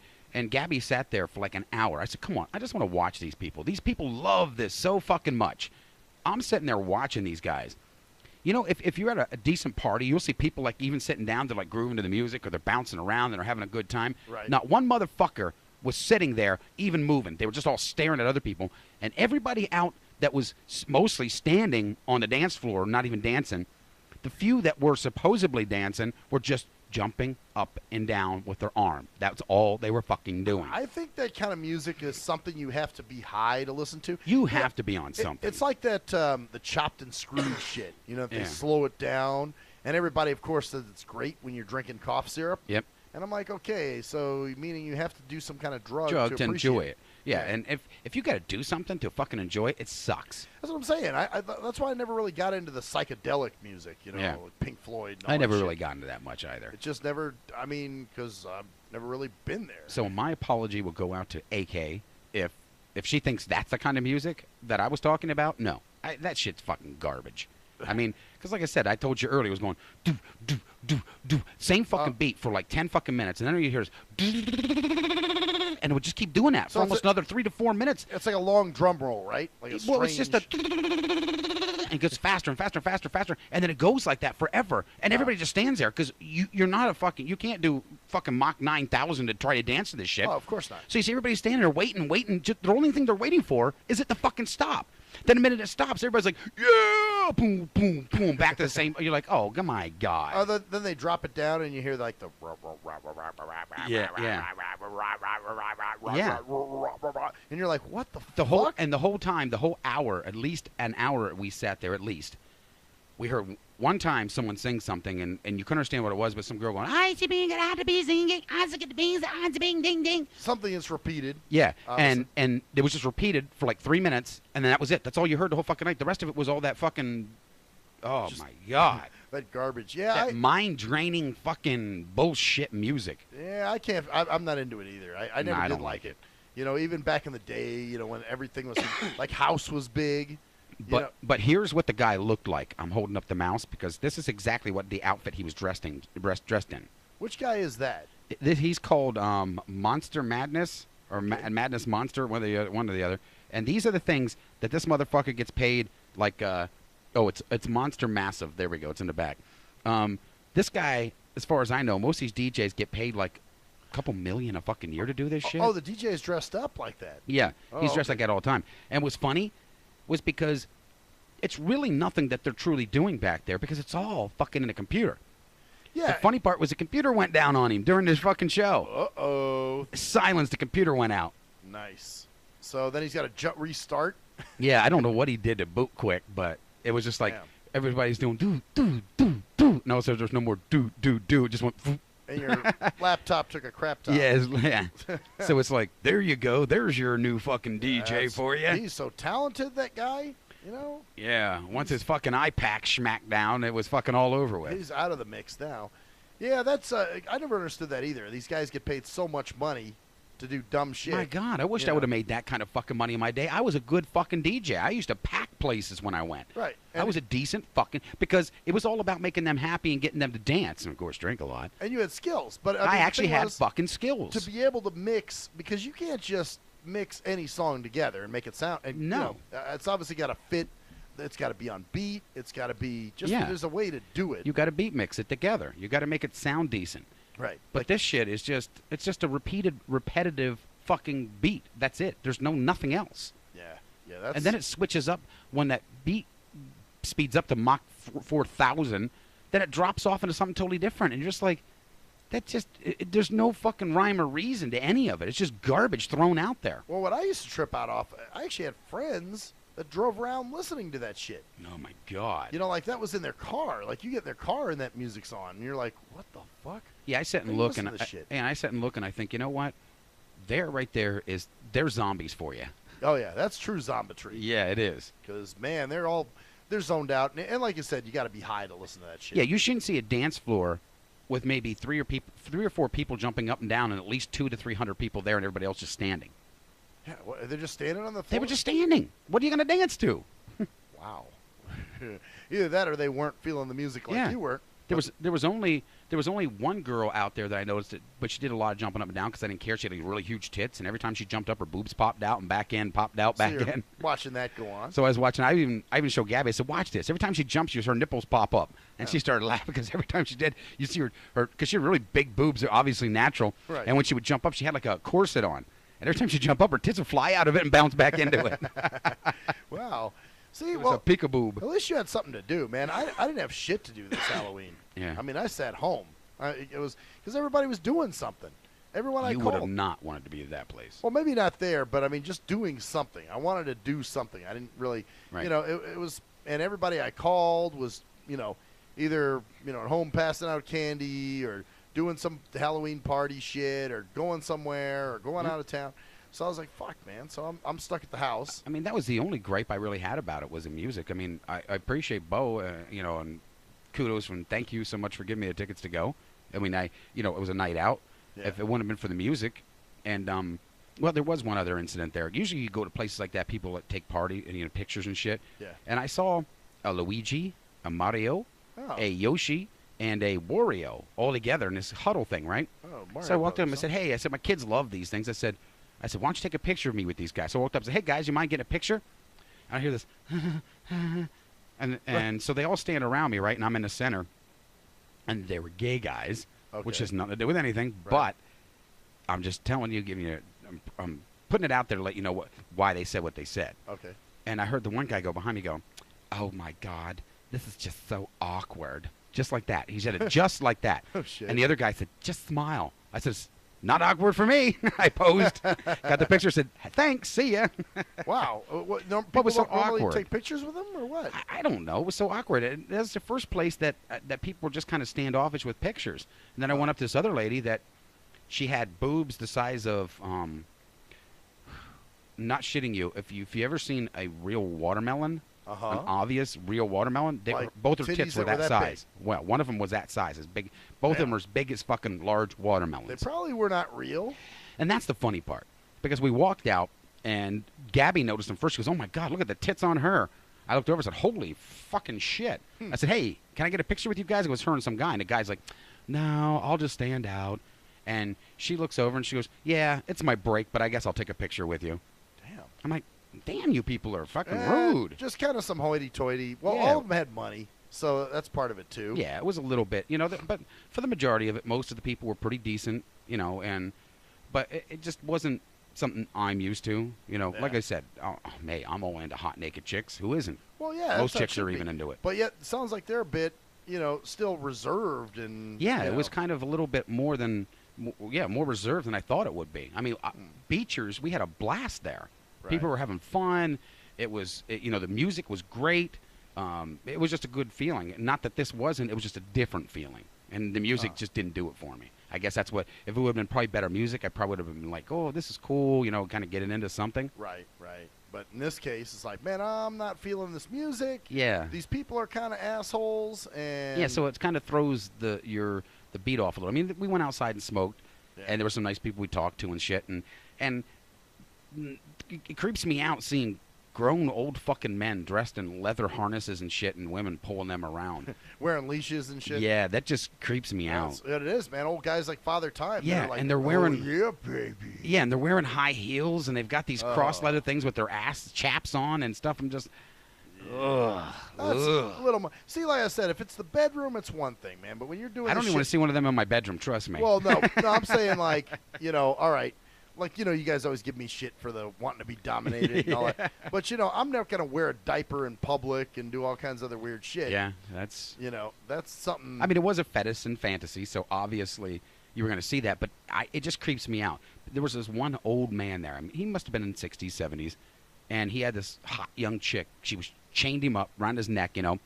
Gabby sat there for like an hour. I said, come on, I just want to watch these people. These people love this so fucking much. I'm sitting there watching these guys. If you're at a decent party, you'll see people like even sitting down, they're like grooving to the music or they're bouncing around and they're having a good time. Right. Not one motherfucker was sitting there even moving. They were just all staring at other people. And everybody out that was mostly standing on the dance floor, not even dancing, the few that were supposedly dancing were just jumping up and down with their arm. That's all they were fucking doing. I think that kind of music is something you have to be high to listen to. You have to be on something. It's like that the chopped and screwed shit. You know, if they Yeah. slow it down, and everybody, of course, says it's great when you're drinking cough syrup. Yep. And I'm like, okay, so meaning you have to do some kind of drug to to enjoy appreciate it. Yeah, and if you got to do something to fucking enjoy it, it sucks. That's what I'm saying. That's why I never really got into the psychedelic music, you know, Yeah. like Pink Floyd. And all I never that really shit. got into that much either. It just never. I mean, because I've never really been there. So my apology will go out to AK if she thinks that's the kind of music that I was talking about. No, that shit's fucking garbage. I mean, because like I said, I told you earlier, it was going do do do do same fucking beat for like 10 fucking minutes, and then all you hear is and it would just keep doing that for almost another 3 to 4 minutes. It's like a long drum roll, right? Like a Well, it's strange- just and it gets faster and faster and faster and faster, and then it goes like that forever, and everybody just stands there because you're not a fucking, you can't do fucking Mach 9000 to try to dance to this shit. Oh, of course not. So you see everybody standing there waiting. Just, the only thing they're waiting for is it to fucking stop. Then the minute it stops, everybody's like, yeah, boom, boom, boom, back to the same. You're like, oh, my God. Then they drop it down, and you hear like the Yeah. and you're like, what the The fuck? whole time, the whole hour, at least an hour we sat there at least. We heard one time someone sing something, and you couldn't understand what it was, but some girl going, I should be to be singing, I should get the beans, I should be ding ding. Something is repeated. Yeah, obviously. and it was just repeated for like 3 minutes, and then that was it. That's all you heard the whole fucking night. The rest of it was all that fucking, oh my God. That garbage. Yeah, That mind-draining fucking bullshit music. yeah, I can't. I'm not into it either. I never No, I did don't like like it. You know, even back in the day, you know, when everything was like House was big. But here's what the guy looked like. I'm holding up the mouse because this is exactly what the outfit he was dressed in. Which guy is that? He's called Monster Madness or Madness Monster, one or the other. And these are the things that this motherfucker gets paid like. It's Monster Massive. There we go. It's in the back. This guy, as far as I know, most of these DJs get paid like a couple million a fucking year to do this shit. Oh, the DJ is dressed up like that. Yeah, Oh, he's dressed okay. like that all the time. And what's funny was because it's really nothing that they're truly doing back there because it's all fucking in a computer. Yeah. The funny part was the computer went down on him during this fucking show. Uh-oh. Silence, the computer went out. Nice. So then he's got to restart. Yeah, I don't know what he did to boot quick, but it was just like Damn. everybody's doing do. No, so there's no more do. It just went. And your laptop took a crap top. Yeah. So it's like, there you go. There's your new fucking DJ That's- for you. He's so talented, that guy. You know, Yeah. Once his fucking iPack smacked down, it was fucking all over with. he's out of the mix now. Yeah, that's. I never understood that either. These guys get paid so much money to do dumb shit. My God, I wish you I would have know? made that kind of fucking money in my day. I was a good fucking DJ. I used to pack places when I went. Right. I was a decent fucking, because it was all about making them happy and getting them to dance and, of course, drink a lot. And you had skills, but I mean, I the actually thing had was, fucking skills. to be able to mix, because you can't just mix any song together and make it sound. And, you No. know, it's obviously got to fit. It's got to be on beat. It's got to be just. Yeah. There's a way to do it. You got to beat mix it together. You got to make it sound decent. Right. But this shit is it's just a repetitive fucking beat. That's it. There's nothing else. Yeah. Yeah. That's. And then it switches up when that beat speeds up to Mach 4000. Then it drops off into something totally different, and you're just like, that just. There's no fucking rhyme or reason to any of it. It's just garbage thrown out there. Well, what I used to trip out off, I actually had friends that drove around listening to that shit. Oh my God. You know, like that was in their car. Like you get in their car and that music's on, and you're like, what the fuck? Yeah, I sit and Hey, look, listen and to this shit. I sit and look, and I think, you know what? There, right there, they're zombies for you. Oh yeah, that's true zombetry. Yeah, it is. Because man, they're zoned out, and like you said, you got to be high to listen to that shit. Yeah, you shouldn't see a dance floor with maybe three or four people jumping up and down, and at least 200 to 300 people there, and everybody else just standing. Yeah, they're just standing on the floor. They were just standing. What are you going to dance to? Wow. Either that, or they weren't feeling the music like Yeah. you were. There was only one girl out there that I noticed, but she did a lot of jumping up and down because I didn't care. She had like, really huge tits, and every time she jumped up, her boobs popped out and back in, popped out, So back you're in. watching that go on. So I was watching. I even showed Gabby. I said, "Watch this." Every time she jumps, her nipples pop up, and she started laughing because every time she did, you see her because she had really big boobs. They're obviously natural. Right. And when she would jump up, she had like a corset on, and every time she jump up, her tits would fly out of it and bounce back into it. Wow. See, It was well, a peekaboo. at least you had something to do, man. I didn't have shit to do this Halloween. Yeah. I mean, I sat home. It was because everybody was doing something. Everyone I You called. would have not wanted to be at that place. Well, maybe not there, but I mean, just doing something. I wanted to do something. I didn't really, Right. you know, it was, and everybody I called was, you know, either, you know, at home passing out candy or doing some Halloween party shit or going somewhere or going out of town. So I was like, fuck, man. So I'm stuck at the house. I mean, that was the only gripe I really had about it was the music. I mean, I appreciate Bo, you know, and kudos and thank you so much for giving me the tickets to go. I mean, you know, it was a night out. Yeah. If it wouldn't have been for the music, and well, there was one other incident there. Usually, you go to places like that, people that take party and, you know, pictures and shit. Yeah. And I saw a Luigi, a Mario, Oh. a Yoshi, and a Wario all together in this huddle thing, right? Oh, Mario So I walked up to him and Brothers, said, "Hey," I said, "my kids love these things." I said, "Why don't you take a picture of me with these guys?" So I walked up and said, "Hey guys, you mind getting a picture?" And I hear this, and so they all stand around me, right? And I'm in the center, and they were gay guys, which Okay. has nothing to do with anything. Right. But I'm just telling you, giving you, I'm putting it out there to let you know why they said what they said. Okay. And I heard the one guy go behind me, go, "Oh my God, this is just so awkward." Just like that. He said it just like that. Oh, shit. And the other guy said, "Just smile." I said, "It's not awkward for me." I posed, got the picture, said, "Thanks, see ya." Wow. No, What was people so don't normally awkward? take pictures with them or what? I don't know. It was so awkward. That's the first place that people were just kind of standoffish with pictures. And then I went up to this other lady that she had boobs the size of, not shitting you, if you ever seen a real watermelon, an obvious real watermelon, Like both her titties tits were that were that that size. Well, one of them was that size, as big. Both of them were as big as fucking large watermelons. They probably were not real. And that's the funny part, because we walked out, and Gabby noticed them first. She goes, "Oh my God, look at the tits on her." I looked over and said, "Holy fucking shit." I said, "Hey, can I get a picture with you guys?" It was her and some guy, and the guy's like, "No, I'll just stand out." And she looks over and she goes, "Yeah, it's my break, but I guess I'll take a picture with you." Damn. I'm like, damn, you people are fucking rude. Just kind of some hoity-toity. Well, Yeah. all of them had money, so that's part of it too. Yeah, it was a little bit, you know, but for the majority of it, most of the people were pretty decent, you know, but it just wasn't something I'm used to, you know. Yeah. Like I said, hey, I'm all into hot naked chicks. Who isn't? Well, yeah. Most that's how it chicks should are be. even into it. But yet, it sounds like they're a bit, you know, still reserved and. Yeah, you it was know. kind of a little bit more reserved than I thought it would be. I mean, Beachers, we had a blast there. Right. People were having fun. You know, the music was great. It was just a good feeling. Not that this wasn't. It was just a different feeling. And the music just didn't do it for me. I guess that's what. If it would have been probably better music, I probably would have been like, "Oh, this is cool," you know, kind of getting into something. Right. But in this case, it's like, man, I'm not feeling this music. Yeah. These people are kind of assholes, and Yeah, so it kind of throws the beat off a little. I mean, we went outside and smoked, Yeah. and there were some nice people we talked to and shit, and it creeps me out seeing grown old fucking men dressed in leather harnesses and shit, and women pulling them around. wearing leashes and shit. Yeah, that just creeps me out. That's what it is, man. Old guys like Father Time. Yeah, they're like, and they're wearing "Oh, yeah, baby. Yeah, and they're wearing high heels, and they've got these Oh. cross-legged things with their ass chaps on and stuff. I'm just, ugh. That's a little more. See, like I said, if it's the bedroom, it's one thing, man. But when you're doing, I don't this even want to shit- see one of them in my bedroom. Trust me. Well, no, I'm saying like, you know, all right, like, you know, you guys always give me shit for the wanting to be dominated and all that. But you know, I'm never gonna wear a diaper in public and do all kinds of other weird shit. Yeah, that's. You know, that's something. I mean, it was a fetish and fantasy, so obviously you were going to see that. But it just creeps me out. There was this one old man there. I mean, he must have been in 60s, 70s, and he had this hot young chick. She was chained him up around his neck, you know.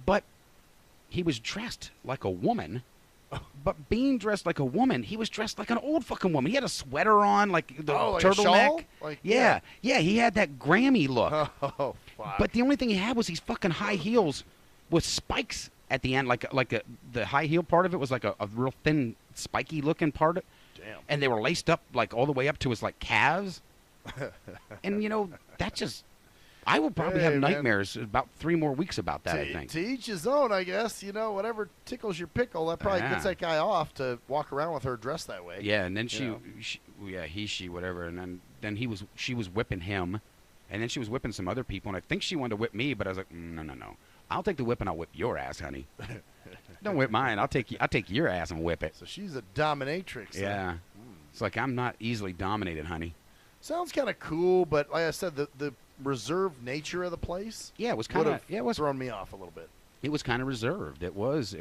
But he was dressed like a woman. But being dressed like a woman, he was dressed like an old fucking woman. He had a sweater on, like the like a turtleneck. shawl? Like, yeah, he had that Grammy look. Oh, fuck. But the only thing he had was these fucking high heels with spikes at the end, the high heel part of it was like a real thin, spiky looking part of it. Damn. And they were laced up like all the way up to his like calves. And you know, that just. I will probably Hey, have man. nightmares about 3 more weeks about that, I think. To each his own, I guess. You know, whatever tickles your pickle, that probably Yeah. gets that guy off to walk around with her dressed that way. Yeah, and then You know. she, whatever, and then she was whipping him, and then she was whipping some other people, and I think she wanted to whip me, but I was like, no, I'll take the whip and I'll whip your ass, honey. Don't whip mine. I'll take your ass and whip it. So she's a dominatrix. then. Yeah, it's like I'm not easily dominated, honey. Sounds kind of cool, but like I said, the reserved nature of the place. Yeah, it was would kind of have thrown me off a little bit. It was kind of reserved. It was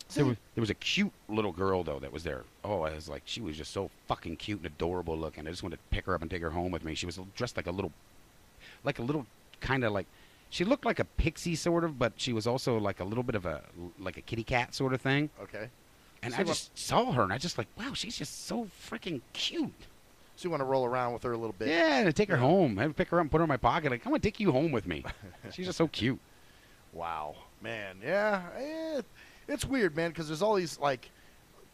There was a cute little girl though that was there. Oh, I was like, she was just so fucking cute and adorable looking. I just wanted to pick her up and take her home with me. She was dressed like a little kind of like, she looked like a pixie sort of, but she was also like a little bit of a kitty cat sort of thing. Okay. And I just saw her and I just like, wow, she's just so freaking cute. So you want to roll around with her a little bit? Yeah, to take her home. I'd pick her up and put her in my pocket. Like, I want to take you home with me. She's just so cute. Wow, man. Yeah, it's weird, man, because there's all these, like,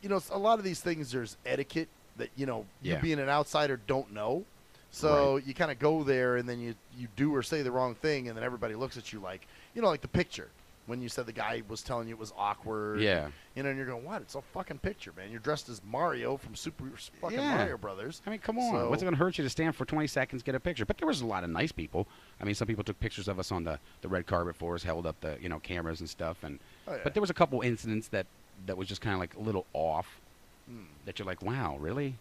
you know, a lot of these things, there's etiquette that, you know, you being an outsider don't know. So you kind of go there and then you do or say the wrong thing and then everybody looks at you like, you know, like the picture. When you said the guy was telling you it was awkward. Yeah. You know, and you're going, what? It's a fucking picture, man. You're dressed as Mario from Super fucking Mario Brothers. I mean, come on. So, What's it going to hurt you to stand for 20 seconds, get a picture? But there was a lot of nice people. I mean, some people took pictures of us on the red carpet for us, held up the, you know, cameras and stuff. And But there was a couple incidents that was just kind of like a little off. That you're like, wow, really?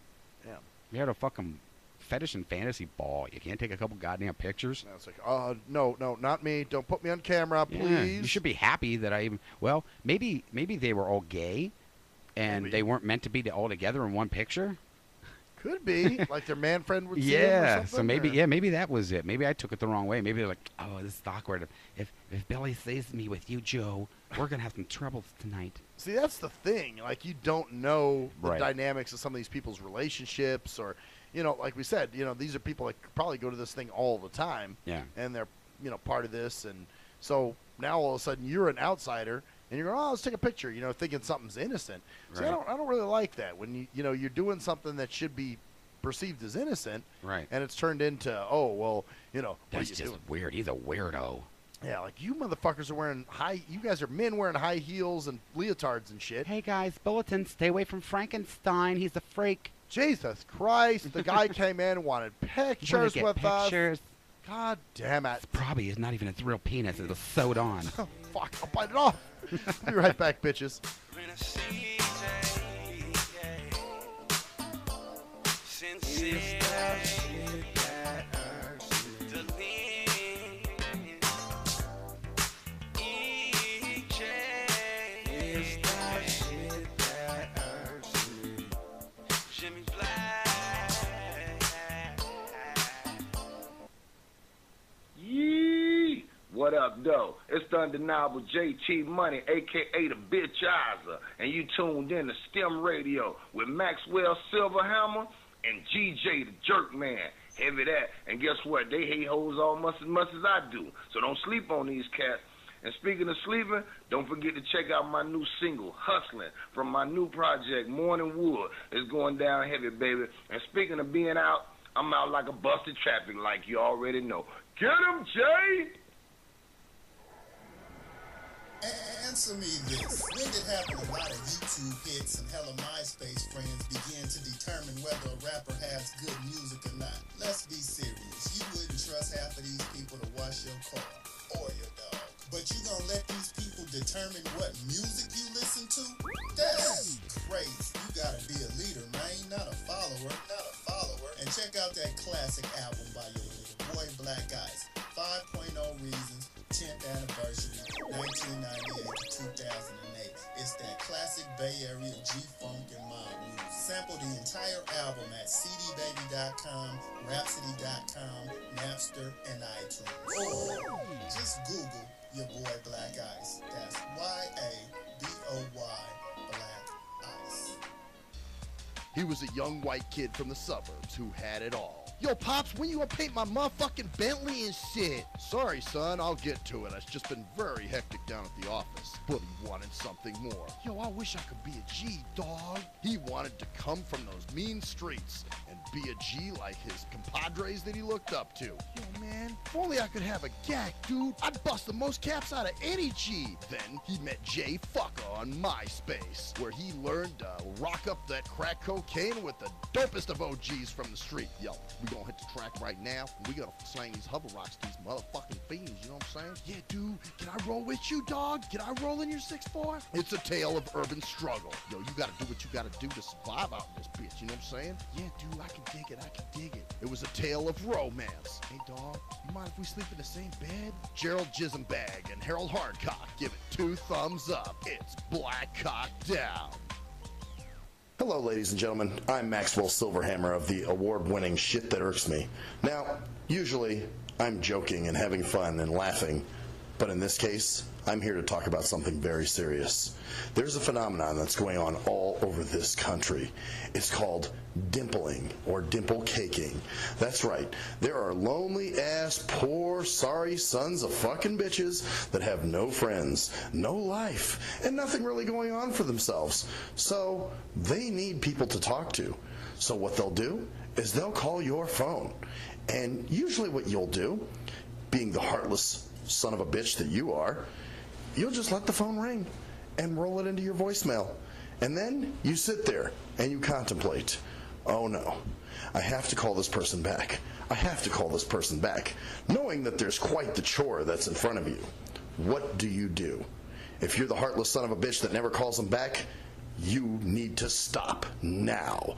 Yeah. You had a fucking fetish and fantasy ball. You can't take a couple goddamn pictures. And I was like, no, not me. Don't put me on camera, please. Yeah, you should be happy that I even. Well, maybe they were all gay, and they weren't meant to be all together in one picture. Could be like their man friend would see them or Yeah, something, so maybe or? maybe that was it. Maybe I took it the wrong way. Maybe they're like, oh, this is awkward. If Billy sees me with you, Joe, we're gonna have some troubles tonight. See, that's the thing. Like, you don't know the Right. dynamics of some of these people's relationships, or, you know, like we said, you know, these are people that probably go to this thing all the time. Yeah. And they're, you know, part of this, and so now all of a sudden you're an outsider, and you're going, oh, let's take a picture, you know, thinking something's innocent. So Right. I don't really like that when you know, you're doing something that should be perceived as innocent, Right. and it's turned into, oh, well, you know, what That's are you just doing? weird. He's a weirdo. Yeah, like, you motherfuckers are wearing you guys are men wearing high heels and leotards and shit. Hey guys, bulletin, stay away from Frankenstein. He's a freak. Jesus Christ, the guy came in and wanted pictures get with pictures. us. God damn it. Probably is not even his real penis. It was sewed on. Oh, fuck, I'll bite it off. Be right back, bitches. Yee! What up, though? It's the undeniable JT Money, a.k.a. the Bitchizer, and you tuned in to STIM Radio with Maxwell Silverhammer and GJ the Jerk Man. Heavy that. And guess what? They hate hoes almost as much as I do, so don't sleep on these cats. And speaking of sleeping, don't forget to check out my new single, Hustling, from my new project, Morning Wood. It's going down heavy, baby. And speaking of being out, I'm out like a busted traffic like you already know. Get him, Jay! Answer me this. When did happen a lot of YouTube hits and hella MySpace friends begin to determine whether a rapper has good music or not? Let's be serious. You wouldn't trust half of these people to wash your car or your dog. But you gonna let these people determine what music you listen to? That's crazy. You gotta be a leader, man, not a follower. And check out that classic album by your little boy Black Ice, 5.0 Reasons, 10th Anniversary, 1998 to 2008. It's that classic Bay Area G-Funk and mob music. Sample the entire album at cdbaby.com, rhapsody.com, Napster, and iTunes. Or just Google your boy Black Ice. That's Y-A-B-O-Y, Black Ice. He was a young white kid from the suburbs who had it all. Yo, Pops, when you gonna paint my motherfucking Bentley and shit? Sorry, son, I'll get to it. It's just been very hectic down at the office. But he wanted something more. Yo, I wish I could be a G, dog. He wanted to come from those mean streets and be a G like his compadres that he looked up to. Yo, man, if only I could have a gack, dude. I'd bust the most caps out of any G. Then he met Jay Fucker on MySpace, where he learned to rock up that crack cocaine Kane with the dopest of OGs from the street. Yo, we gonna hit the track right now. We gotta slang these hover rocks to these motherfucking fiends, you know what I'm saying? Yeah, dude, can I roll with you, dog? Can I roll in your 6'4"? It's a tale of urban struggle. Yo, you gotta do what you gotta do to survive out in this bitch, you know what I'm saying? Yeah, dude, I can dig it, I can dig it. It was a tale of romance. Hey, dog, you mind if we sleep in the same bed? Gerald Jismbag and Harold Hardcock give it 2 thumbs up. It's Black Cock Down. Hello, ladies and gentlemen. I'm Maxwell Silverhammer of the award-winning Shit That Irks Me. Now, usually, I'm joking and having fun and laughing, but in this case, I'm here to talk about something very serious. There's a phenomenon that's going on all over this country. It's called dimpling or dimple caking. That's right. There are lonely-ass, poor, sorry sons of fucking bitches that have no friends, no life, and nothing really going on for themselves. So they need people to talk to. So what they'll do is they'll call your phone. And usually what you'll do, being the heartless son of a bitch that you are, you'll just let the phone ring and roll it into your voicemail. And then you sit there and you contemplate, oh no, I have to call this person back. I have to call this person back, knowing that there's quite the chore that's in front of you. What do you do? If you're the heartless son of a bitch that never calls them back, you need to stop now.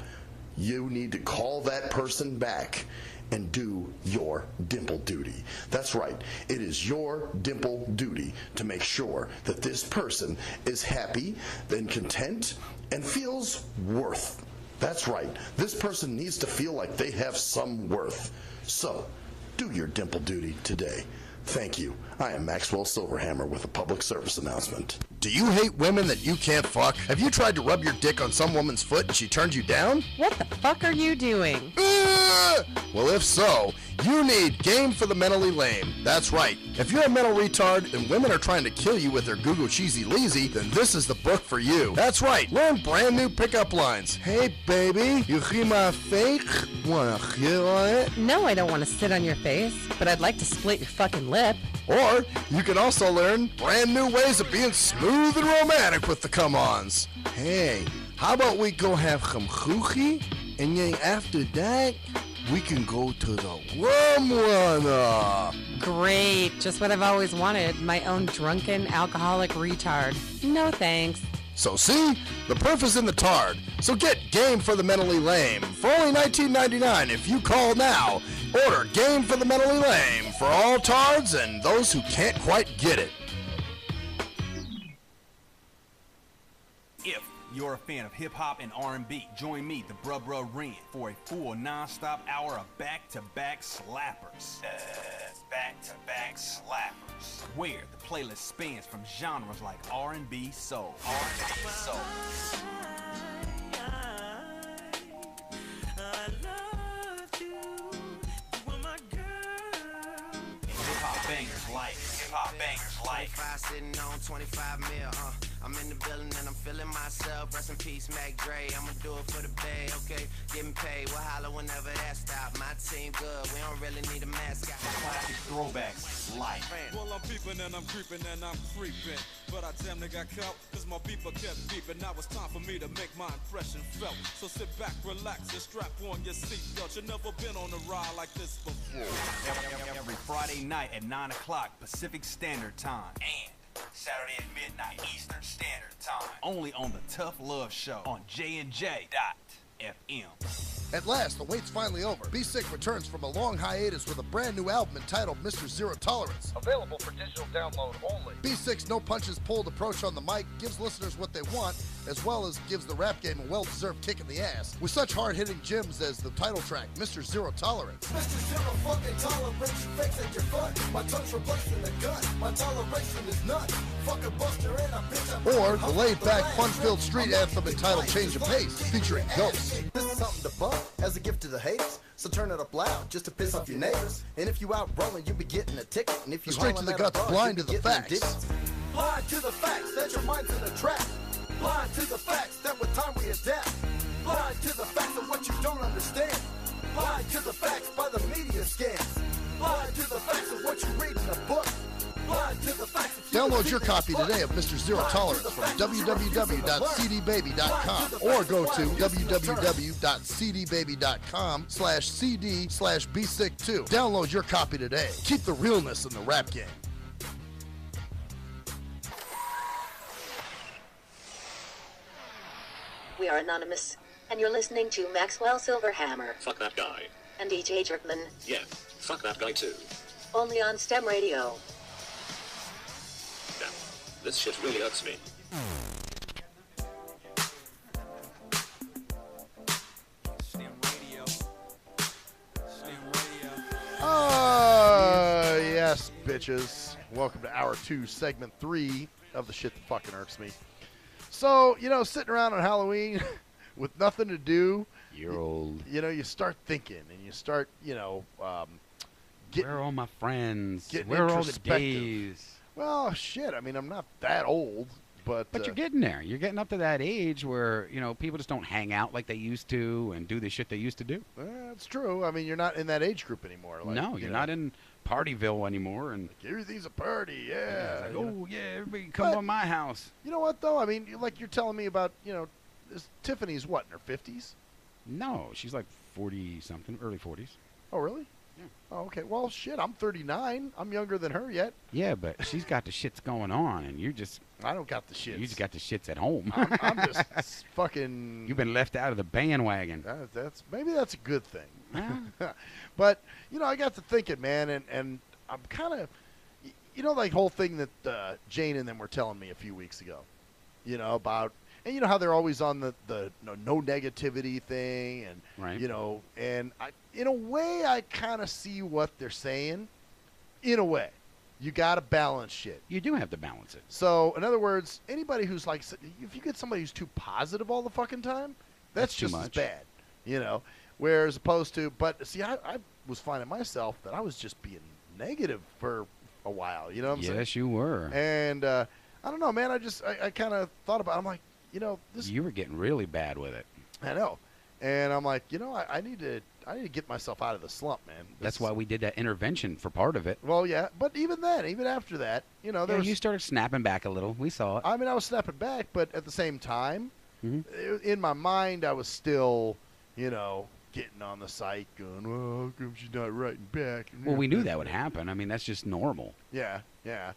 You need to call that person back and do your dimple duty. That's right. It is your dimple duty to make sure that this person is happy and content and feels worth. That's right. This person needs to feel like they have some worth. So, do your dimple duty today. Thank you. I am Maxwell Silverhammer with a public service announcement. Do you hate women that you can't fuck? Have you tried to rub your dick on some woman's foot and she turned you down? What the fuck are you doing? Well, if so, you need Game for the Mentally Lame. That's right. If you're a mental retard and women are trying to kill you with their Google cheesy leezy, then this is the book for you. That's right. Learn brand new pickup lines. Hey, baby, you hear my fake? Wanna hear on it? No, I don't want to sit on your face, but I'd like to split your fucking lip. Or you can also learn brand new ways of being smooth and romantic with the come-ons. Hey, how about we go have some choochie, and then after that, we can go to the rum runner. Great, just what I've always wanted, my own drunken alcoholic retard. No thanks. So see, the proof is in the tard. So get Game for the Mentally Lame for only $19.99 if you call now. Order Game for the Mentally Lame for all tards and those who can't quite get it. If you're a fan of hip-hop and R&B, join me, the Bruh Ren, for a full non-stop hour of back-to-back slappers. Back-to-back slappers. Where the playlist spans from genres like R&B, soul. R&B, soul. Hip-hop bangers like 25 sitting on 25 mil, I'm in the building and I'm feeling myself. Rest in peace, Mac Dre. I'ma do it for the bay, okay? Getting paid, we'll holler whenever that stop. My team good, we don't really need a mascot. Classic throwbacks like. Well, I'm peeping and I'm creeping and I'm creeping, but I damn near got caught, cause my beeper kept beeping. Now it's time for me to make my impression felt. So sit back, relax, and strap on your seatbelt. You've never been on a ride like this before. Every Friday night at 9 o'clock Pacific Standard Time. And Saturday at midnight Eastern Standard Time. Only on the Tough Love Show on JNJ.FM. At last, the wait's finally over. Be Sick returns from a long hiatus with a brand new album entitled Mr. Zero Tolerance. Available for digital download only. Be Sick's no punches pulled approach on the mic gives listeners what they want, as well as gives the rap game a well-deserved kick in the ass, with such hard-hitting gems as the title track, Mr. Zero Tolerance. Mr. Zero fucking tolerance, you fakes at your fun. My tongue's replacing the gun. My toleration is none. Fuck a buster and a bitch. Or the laid-back, fun-filled street anthem entitled Change of Pace, featuring Ghost. This is something to bump as a gift to the haters. So turn it up loud just to piss off your neighbors. And if you out rolling, you'll be getting a ticket. And if you straight to the guts, blind to the facts. Blind to the facts that your mind's in a trap. Blind to the facts that with time we adapt. Blind to the facts of what you don't understand. Blind to the facts by the media scans. Blind to the facts of what you read in a book. Blind to the facts of Download your copy today of Mr. Zero Tolerance from www.cdbaby.com or go to www.cdbaby.com/cd/bsick2. Download your copy today. Keep the realness in the rap game. We are anonymous, and you're listening to Maxwell Silverhammer Fuck that guy. and DJ Jerkman, Yeah, fuck that guy too. only on STEM Radio. Damn, this shit really hurts me. Yes, bitches. Welcome to Hour 2, Segment 3 of the shit that fucking irks me. So, sitting around on Halloween with nothing to do. You're old. You start thinking and you start, where are all my friends? Getting Where are all the introspective. days? Well, shit. I mean, I'm not that old, but you're getting there. You're getting up to that age where, people just don't hang out like they used to and do the shit they used to do. That's true. I mean, you're not in that age group anymore. Like, No, you're not in Partyville anymore. And everything's a party, yeah. It's like, everybody come to my house. You know what, though? I mean, like you're telling me about, Tiffany's what, in her 50s? No, she's like 40-something, early 40s. Oh, really? Yeah. Oh, okay. Well, shit, I'm 39. I'm younger than her yet. Yeah, but she's got the shits going on, and you just... I don't got the shits. You just got the shits at home. I'm just fucking... You've been left out of the bandwagon. Maybe that's a good thing. But, I got to thinking, man, and I'm kind of... like whole thing that Jane and them were telling me a few weeks ago, about... And how they're always on the no negativity thing, and right. And in a way I kind of see what they're saying. In a way, you got to balance shit. You do have to balance it. So, in other words, anybody who's like, if you get somebody who's too positive all the fucking time, that's too just much. as bad, Whereas opposed to, but see, I was finding myself that I was just being negative for a while. You know what I'm saying? Yes, you were. And I don't know, man. I kind of thought about it. I'm like, this. You were getting really bad with it. I know, and I'm like, I need to get myself out of the slump, man. That's why we did that intervention for part of it. Well, yeah, but even after that, you started snapping back a little. We saw it. I mean, I was snapping back, but at the same time, in my mind, I was still, getting on the site, going, "Well, how come she's not writing back?" Well, we knew that would happen. I mean, that's just normal. Yeah.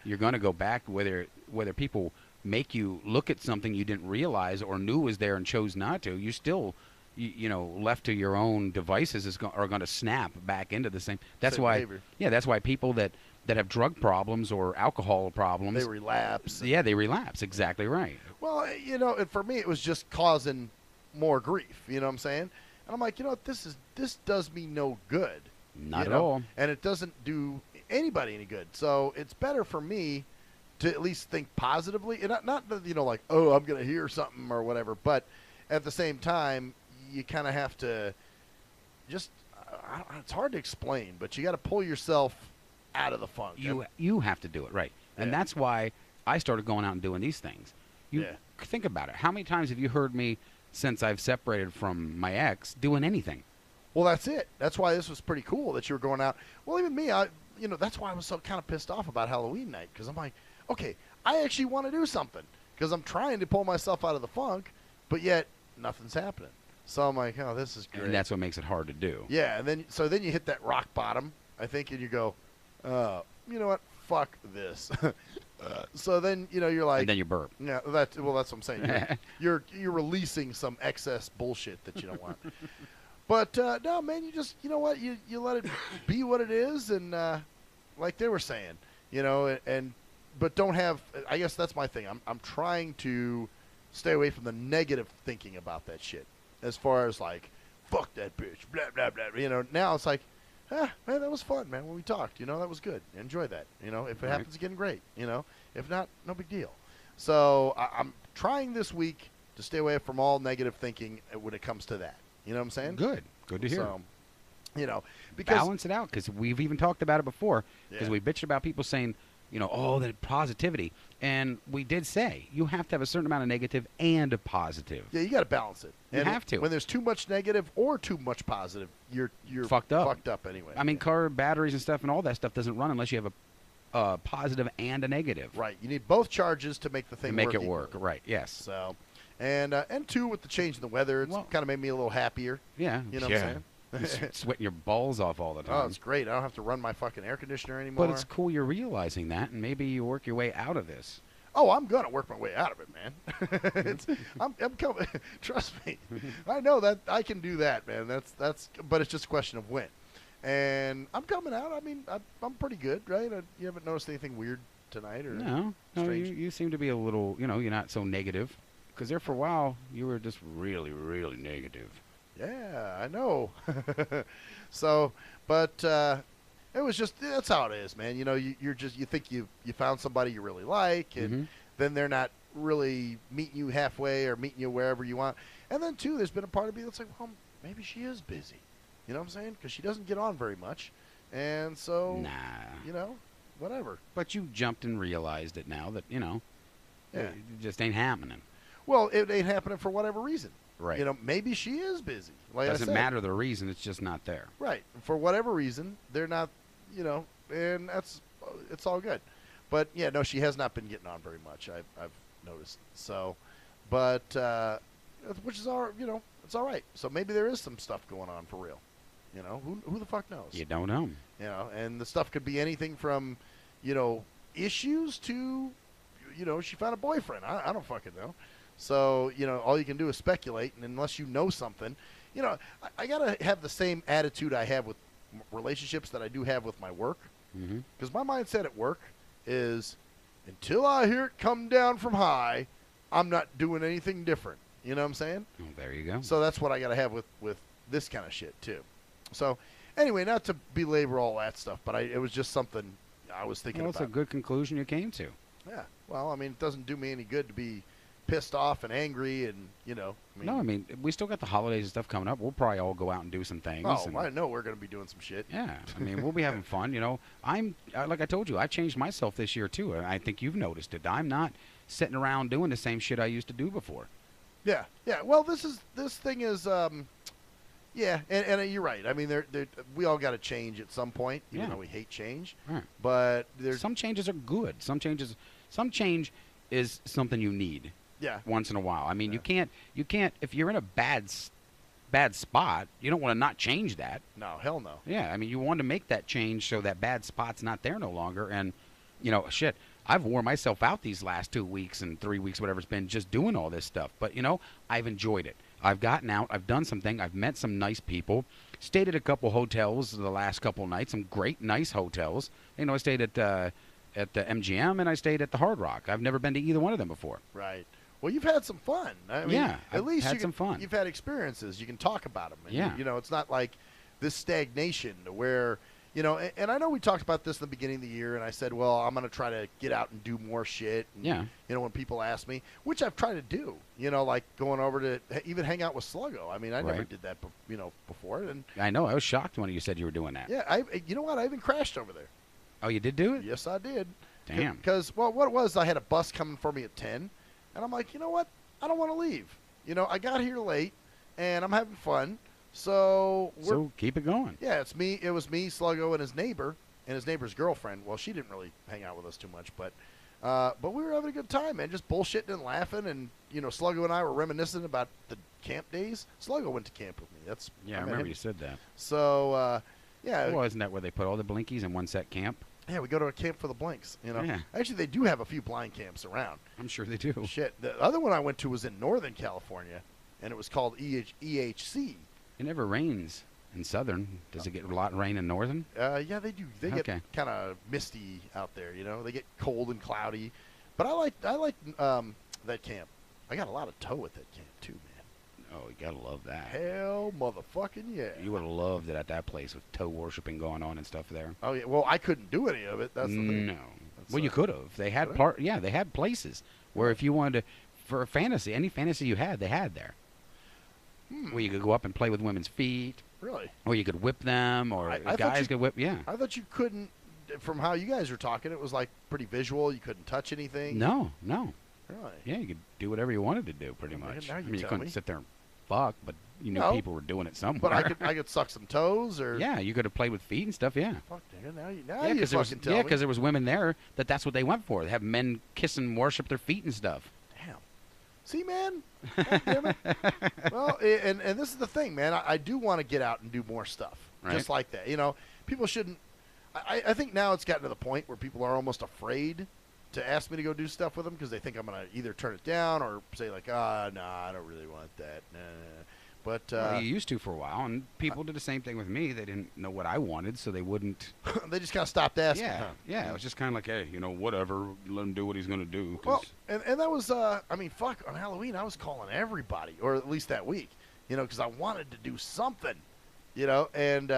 You're going to go back whether people make you look at something you didn't realize or knew was there and chose not to. You still, left to your own devices are going to snap back into the same. That's same why. behavior. Yeah, that's why people that have drug problems or alcohol problems, they relapse. Yeah, they relapse. Exactly right. Well, and for me, it was just causing more grief. You know what I'm saying? And I'm like, this does me no good. Not at all. And it doesn't do anybody any good. So it's better for me to at least think positively, and not like, oh, I'm gonna hear something or whatever. But at the same time, you kind of have to just. It's hard to explain, but you got to pull yourself out of the funk. You have to do it right, and that's why I started going out and doing these things. Think about it. How many times have you heard me since I've separated from my ex doing anything? Well, that's it. That's why this was pretty cool that you were going out. Well, even me, that's why I was so kind of pissed off about Halloween night, because I'm like, okay, I actually want to do something because I'm trying to pull myself out of the funk, but yet nothing's happening. So I'm like, oh, this is great. And that's what makes it hard to do. Yeah, and then you hit that rock bottom, I think, and you go, you know what? Fuck this. So then you're like, and then you burp. Yeah, that's what I'm saying. You're releasing some excess bullshit that you don't want. But no, man, you just what you let it be what it is, and like they were saying, but don't have. I guess that's my thing. I'm trying to stay away from the negative thinking about that shit. As far as like, fuck that bitch, blah blah blah. Now it's like, man, that was fun, man. When we talked, that was good. Enjoy that. If it happens again, great. If not, no big deal. So I'm trying this week to stay away from all negative thinking when it comes to that. You know what I'm saying? Good to hear. So, because balance it out, because we've even talked about it before. Because we bitched about people saying, the positivity, and we did say you have to have a certain amount of negative and a positive. Yeah, you got to balance it. You have to. When there's too much negative or too much positive, you're fucked up. Fucked up anyway. I mean, car batteries and stuff and all that stuff doesn't run unless you have a a positive and a negative. Right. You need both charges to make the thing To make work it work. equally. Right. Yes. So, and two, with the change in the weather, it's kind of made me a little happier. Yeah. You know yeah. what I'm saying? Sweating your balls off all the time. Oh, it's great. I don't have to run my fucking air conditioner anymore. But it's cool you're realizing that, and maybe you work your way out of this. Oh, I'm gonna work my way out of it, man. I'm coming. Trust me. I know that I can do that, man. That's. But it's just a question of when. And I'm coming out. I mean, I'm pretty good, right? You haven't noticed anything weird tonight or No, you seem to be a little. You're not so negative. Because there for a while you were just really, really negative. Yeah, I know. So, but it was just that's how it is, man. You think you found somebody you really like, and then they're not really meeting you halfway or meeting you wherever you want. And then too, there's been a part of me that's like, well, maybe she is busy. You know what I'm saying? Because she doesn't get on very much, and so whatever. But you jumped and realized it now that it just ain't happening. Well, it ain't happening for whatever reason. Right. Maybe she is busy. Like Doesn't I said. matter the reason; it's just not there. Right. For whatever reason, they're not. And it's all good. But yeah, no, she has not been getting on very much. I've noticed. So, but which is it's all right. So maybe there is some stuff going on for real. Who the fuck knows? You don't know. And the stuff could be anything from, issues to, she found a boyfriend. I don't fucking know. So, all you can do is speculate, and unless you know something, I got to have the same attitude I have with relationships that I do have with my work. Because my mindset at work is, until I hear it come down from high, I'm not doing anything different. You know what I'm saying? Oh, there you go. So that's what I got to have with this kind of shit, too. So, anyway, not to belabor all that stuff, but it was just something I was thinking about. That's a good conclusion you came to. Yeah. Well, I mean, it doesn't do me any good to be pissed off and angry and, No, I mean, we still got the holidays and stuff coming up. We'll probably all go out and do some things. Oh, I know we're going to be doing some shit. Yeah. I mean, we'll be having fun. I'm, like I told you, I changed myself this year, too. And I think you've noticed it. I'm not sitting around doing the same shit I used to do before. Yeah. Yeah. Well, this thing is, yeah, and you're right. I mean, we all got to change at some point, even though we hate change. Right. But there's some changes are good. Some change is something you need. Yeah. Once in a while. I mean, you can't. If you're in a bad spot, you don't want to not change that. No, hell no. Yeah, I mean, you want to make that change so that bad spot's not there no longer. And shit, I've wore myself out these last 2 weeks and 3 weeks, whatever it's been, just doing all this stuff. But I've enjoyed it. I've gotten out. I've done something. I've met some nice people. Stayed at a couple hotels the last couple nights. Some great, nice hotels. I stayed at the MGM and I stayed at the Hard Rock. I've never been to either one of them before. Right. Well, you've had some fun. I mean, yeah, at least had some fun. You've had experiences. You can talk about them. And yeah. It's not like this stagnation where, and I know we talked about this in the beginning of the year, and I said, well, I'm going to try to get out and do more shit. And, yeah. When people ask me, which I've tried to do, like going over to even hang out with Sluggo. I mean, I never did that, before. And I know. I was shocked when you said you were doing that. Yeah. You know what? I even crashed over there. Oh, you did do it? Yes, I did. Damn. Because, well, what it was, I had a bus coming for me at 10, and I'm like, you know what? I don't want to leave. I got here late, and I'm having fun, so keep it going. Yeah, it was me, Sluggo, and his neighbor's girlfriend. Well, she didn't really hang out with us too much, but we were having a good time, man, just bullshitting and laughing, and, Sluggo and I were reminiscing about the camp days. Sluggo went to camp with me. I remember you said that. So, yeah. Well, isn't that where they put all the blinkies in one set camp? Yeah, we go to a camp for the blinks, Yeah. Actually, they do have a few blind camps around. I'm sure they do. Shit. The other one I went to was in Northern California, and it was called EHC. It never rains in Southern. Does it get a lot of rain in Northern? Yeah, they do. They get kind of misty out there, They get cold and cloudy. But I like that camp. I got a lot of tow at that camp, too, man. Oh, you gotta love that. Hell motherfucking yeah. You would have loved it at that place with toe worshiping going on and stuff there. Oh, yeah. Well, I couldn't do any of it. That's the thing. No. Well, you could have. They had they had places where if you wanted to, for a fantasy, any fantasy you had, they had there. Where you could go up and play with women's feet. Really? Or you could whip them, or guys could whip, yeah. I thought you couldn't, from how you guys were talking, it was like pretty visual. You couldn't touch anything. No. Really? Yeah, you could do whatever you wanted to do, pretty much. Now you couldn't sit there and fuck, but you knew No. people were doing it somewhere. But I could suck some toes or. Yeah, you could have played with feet and stuff. Yeah. Fuck, nigga. Now you Yeah, you because fucking tell me. there was women there that's what they went for. They have men kiss and worship their feet and stuff. Damn. See, man. God damn it. Well, and this is the thing, man. I do want to get out and do more stuff, Right. just like that. You know, people shouldn't. I think now it's gotten to the point where people are almost afraid to ask me to go do stuff with them because they think I'm gonna either turn it down or say like, nah, I don't really want that. Nah. But Well, you used to for a while, and people did the same thing with me. They didn't know what I wanted, so they wouldn't. they just kind of stopped asking. Yeah, huh? yeah. It was just kind of like, hey, whatever. Let him do what he's gonna do. 'Cause Well, and that was, I mean, fuck, on Halloween, I was calling everybody, or at least that week, because I wanted to do something, and,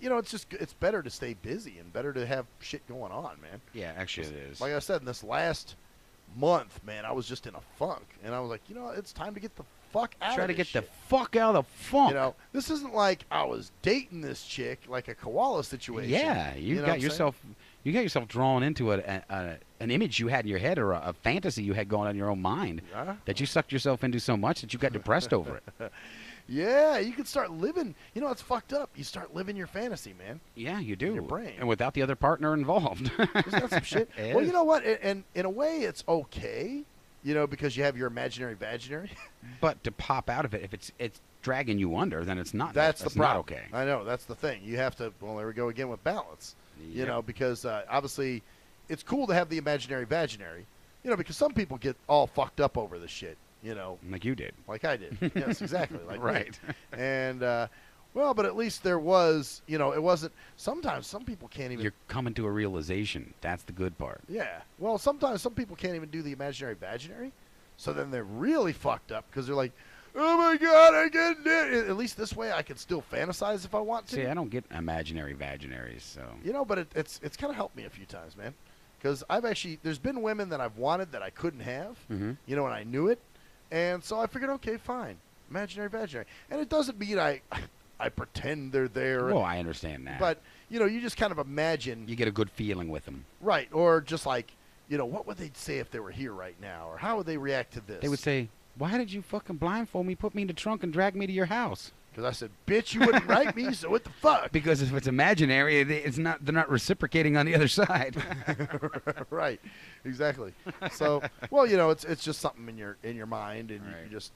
it's better to stay busy and better to have shit going on, man. yeah, actually, it is. Like I said, in this last month, man, I was just in a funk, and I was like, it's time to get the fuck out Try of to this get shit. the fuck out of the funk. This isn't like I was dating this chick like a koala situation. Yeah, know you what got I'm yourself. You got yourself drawn into an image you had in your head or a fantasy you had going on in your own mind that you sucked yourself into so much that you got depressed over it. Yeah, you can start living. It's fucked up. You start living your fantasy, man. Yeah, you do. Your brain. And without the other partner involved. Isn't that some shit? It Well, is. you know what? And in a way, it's okay, because you have your imaginary vaginary. But to pop out of it, if it's dragging you under, then it's not. That's the not problem. okay. I know. That's the thing. You have to. Well, there we go again with balance. Because obviously, it's cool to have the imaginary vaginary. Because some people get all fucked up over this shit. Like you did. Like I did. Yes, exactly. Like me. Right. And but at least there was. It wasn't. Sometimes some people can't even. You're coming to a realization. That's the good part. Yeah. Well, sometimes some people can't even do the imaginary vaginary, so then they're really fucked up because they're like, "Oh my god, I get it." At least this way, I can still fantasize if I want to. See, I don't get imaginary vaginaries, so. But it's kind of helped me a few times, man. Because there's been women that I've wanted that I couldn't have, Mhm. and I knew it, and so I figured, okay, fine, imaginary vaginary, and it doesn't mean I pretend they're there. Well, I understand that. But you just kind of imagine. You get a good feeling with them. Right, or just like, what would they say if they were here right now, or how would they react to this? They would say, "Why did you fucking blindfold me, put me in the trunk, and drag me to your house?" Because I said, "Bitch, you wouldn't write me, so what the fuck?" Because if it's imaginary, they're not reciprocating on the other side. Right, exactly. So, well, it's just something in your mind, and you just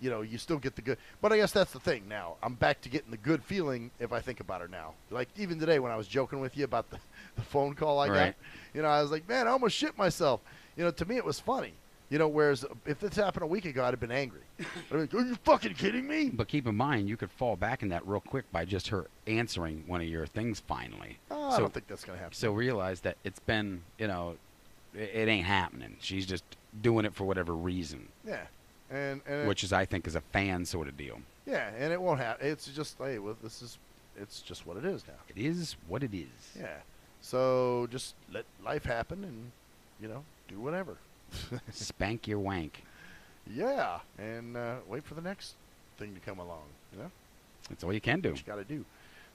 you still get the good. But I guess that's the thing. Now I'm back to getting the good feeling if I think about her now. Like even today when I was joking with you about the phone call I Right. got, I was like, man, I almost shit myself. To me it was funny. Whereas if this happened a week ago, I'd have been angry. I'd be like, are you fucking kidding me? But keep in mind, you could fall back in that real quick by just her answering one of your things finally. I don't think that's going to happen. So realize that it's been, it ain't happening. She's just doing it for whatever reason. Yeah. And which is, I think, is a fan sort of deal. Yeah, and it won't happen. It's just, hey, well, it's just what it is now. It is what it is. Yeah. So just let life happen and, do whatever. Spank your wank. Yeah, and wait for the next thing to come along. That's all you can do. What you got to do.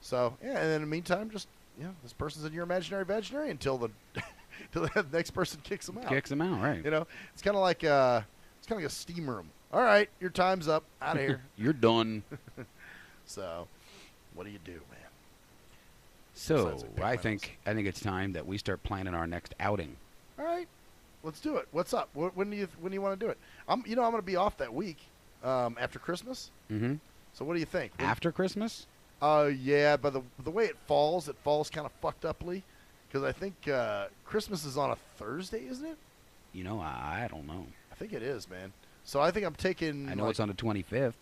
So yeah, and then in the meantime, just this person's in your imaginary vaginary until the next person kicks them out. Kicks them out, right? It's kind of like a steam room. All right, your time's up. Out of here. You're done. So, what do you do, man? So I think it's time that we start planning our next outing. All right. Let's do it. What's up? When do you want to do it? I'm going to be off that week after Christmas. Mm-hmm. So what do you think? After Christmas? Yeah, but the way it falls kind of fucked uply because I think Christmas is on a Thursday, isn't it? I don't know. I think it is, man. So I think I'm taking. I know it's on the 25th.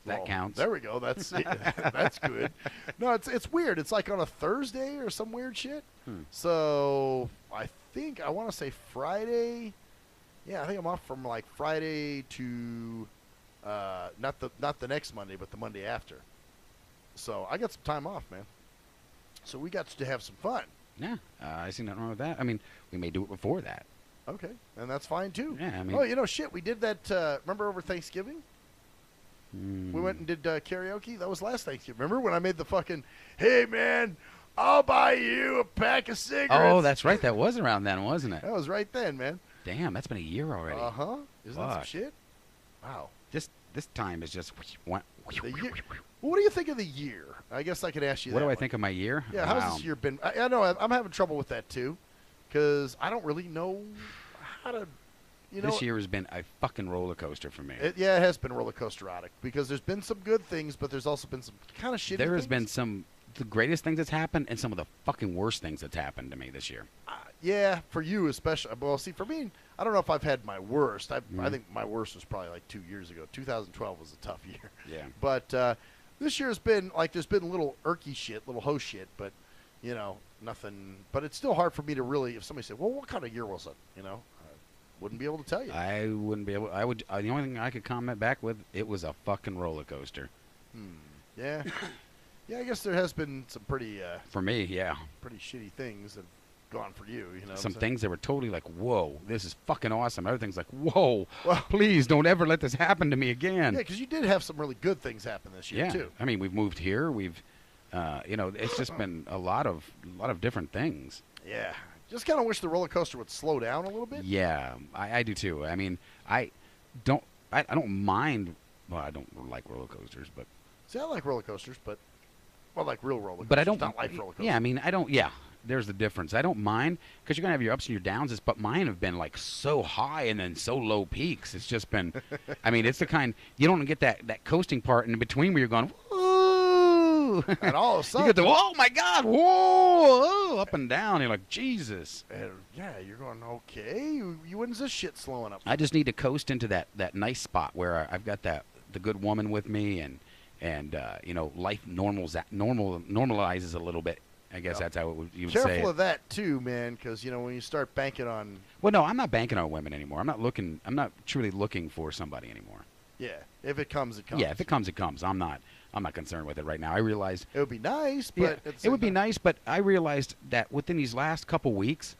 That counts. There we go. That's that's good. No, it's weird. It's like on a Thursday or some weird shit. So I think I want to say Friday. Yeah, I think I'm off from like Friday to not the next Monday, but the Monday after. So I got some time off, man. So we got to have some fun. Yeah, I see nothing wrong with that. I mean, we may do it before that. Okay, and that's fine too. Yeah, I mean. Oh, shit, we did that. Remember over Thanksgiving? We went and did karaoke. That was last Thanksgiving. Remember when I made the fucking, hey man, I'll buy you a pack of cigarettes. Oh, that's right. That was around then, wasn't it? That was right then, man. Damn, that's been a year already. Isn't that some shit? Wow. This This time is just. The year, well, what do you think of the year? I guess I could ask you What that. do I one. think of my year? Yeah, how's this year been? I know I'm having trouble with that too, because I don't really know how to. This year has been a fucking roller coaster for me. It has been roller coaster-otic because there's been some good things, but there's also been some kind of shitty There has things. been some the greatest things that's happened and some of the fucking worst things that's happened to me this year. Yeah, for you especially. Well, see, for me, I don't know if I've had my worst. I Mhm. think my worst was probably like 2 years ago. 2012 was a tough year. Yeah. But this year's been like there's been little irky shit, little ho shit, but nothing. But it's still hard for me to really. If somebody said, "Well, what kind of year was it?" I wouldn't be able to tell you. I wouldn't be able. I would. The only thing I could comment back with, it was a fucking roller coaster. Yeah. Yeah, I guess there has been some pretty. For me, yeah. Pretty shitty things that have gone for you. Some things that were totally like, whoa, this is fucking awesome. Other things like, whoa, please don't ever let this happen to me again. Yeah, because you did have some really good things happen this year too. I mean, we've moved here. We've, it's just been a lot of different things. Yeah. Just kind of wish the roller coaster would slow down a little bit. Yeah, I do too. I mean, I don't mind. Well, I don't like roller coasters, but see, I like roller coasters, but I like real roller coasters. but I don't not life roller coasters. Yeah, I mean, I don't. Yeah, there's the difference. I don't mind because you're gonna have your ups and your downs. But mine have been like so high and then so low peaks. It's just been. I mean, it's the kind you don't get that coasting part in between where you're going. Woo! And all of a sudden, you get the oh my god, whoa, up and down. You're like Jesus. And yeah, you're going okay. When's this shit slowing up? I just need to coast into that nice spot where I've got the good woman with me and life normalizes a little bit. I guess that's how you would say it. Careful of that too, man, because when you start banking on. Well, no, I'm not banking on women anymore. I'm not truly looking for somebody anymore. Yeah, if it comes, it comes. Yeah, if it comes, it comes. I'm not concerned with it right now. I realized it would be nice, but it would be nice. But I realized that within these last couple weeks,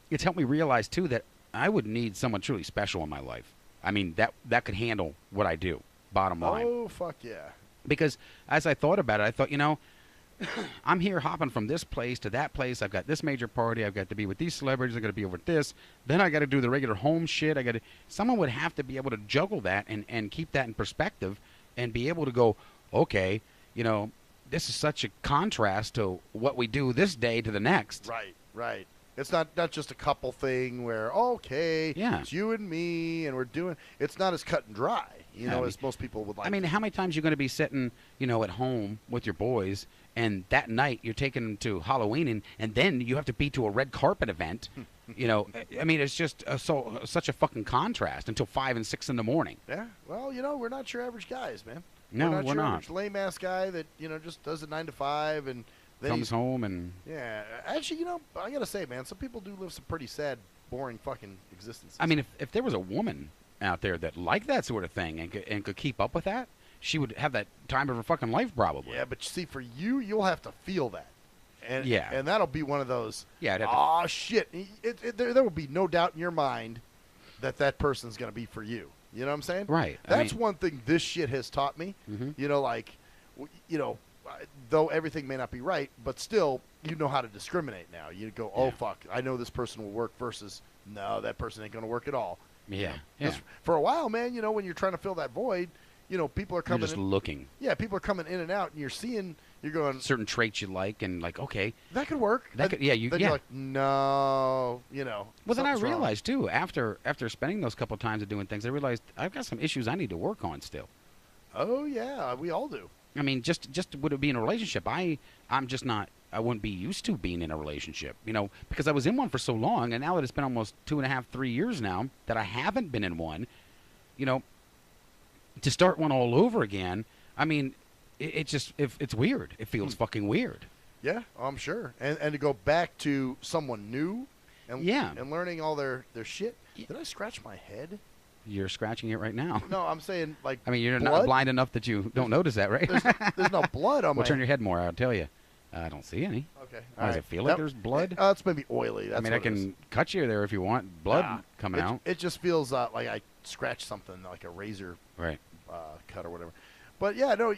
it's helped me realize too that I would need someone truly special in my life. I mean that could handle what I do. Bottom line. Oh fuck yeah. Because as I thought about it, I thought, I'm here hopping from this place to that place. I've got this major party. I've got to be with these celebrities. I've got to be over at this. Then I got to do the regular home shit. Someone would have to be able to juggle that and keep that in perspective and be able to go, okay, this is such a contrast to what we do this day to the next. Right. It's not just a couple thing where, it's you and me and we're doing, it's not as cut and dry, as most people would like. I mean, how many times are you going to be sitting, at home with your boys and that night you're taking them to Halloween and then you have to be to a red carpet event, I mean, it's just such a fucking contrast until 5 and 6 in the morning. Yeah. Well, we're not your average guys, man. No, we're not we're your not. average lame-ass guy that, just does a 9 to 5 and then comes home and... Yeah. Actually, I got to say, man, some people do live some pretty sad, boring fucking existences. I mean, if there was a woman out there that liked that sort of thing and could keep up with that, she would have that time of her fucking life probably. Yeah, but see, for you'll have to feel that. And, yeah. And that'll be one of those, yeah, shit. There will be no doubt in your mind that person's going to be for you. You know what I'm saying? Right. That's one thing this shit has taught me. Mm-hmm. Though everything may not be right, but still, you know how to discriminate now. You go, oh, fuck, I know this person will work versus, no, that person ain't going to work at all. Yeah. For a while, man, when you're trying to fill that void, people are coming You're just in. looking. Yeah, people are coming in and out, and you're going. Certain traits you like, and like, okay. That could work. You're like, no, Well, then I realized, too, after spending those couple times of doing things, I realized I've got some issues I need to work on still. Oh, yeah, we all do. I mean, just would it be in a relationship? I'm just not. I wouldn't be used to being in a relationship, because I was in one for so long, and now that it's been almost 2.5, 3 years now that I haven't been in one, to start one all over again. I mean, it's weird. It feels fucking weird. Yeah, I'm sure. And to go back to someone new, and learning all their shit. Yeah. Did I scratch my head? You're scratching it right now. No, I'm saying like. I mean, you're blood? not blind enough that you don't notice that, right? There's no blood on my. Well, turn your head more. I'll tell you. I don't see any. Okay. Does it feel like there's blood? It's maybe oily. That's I mean, I can cut you there if you want. Blood coming out. It just feels like I scratched something, like a razor. Right. Cut or whatever. But yeah, no.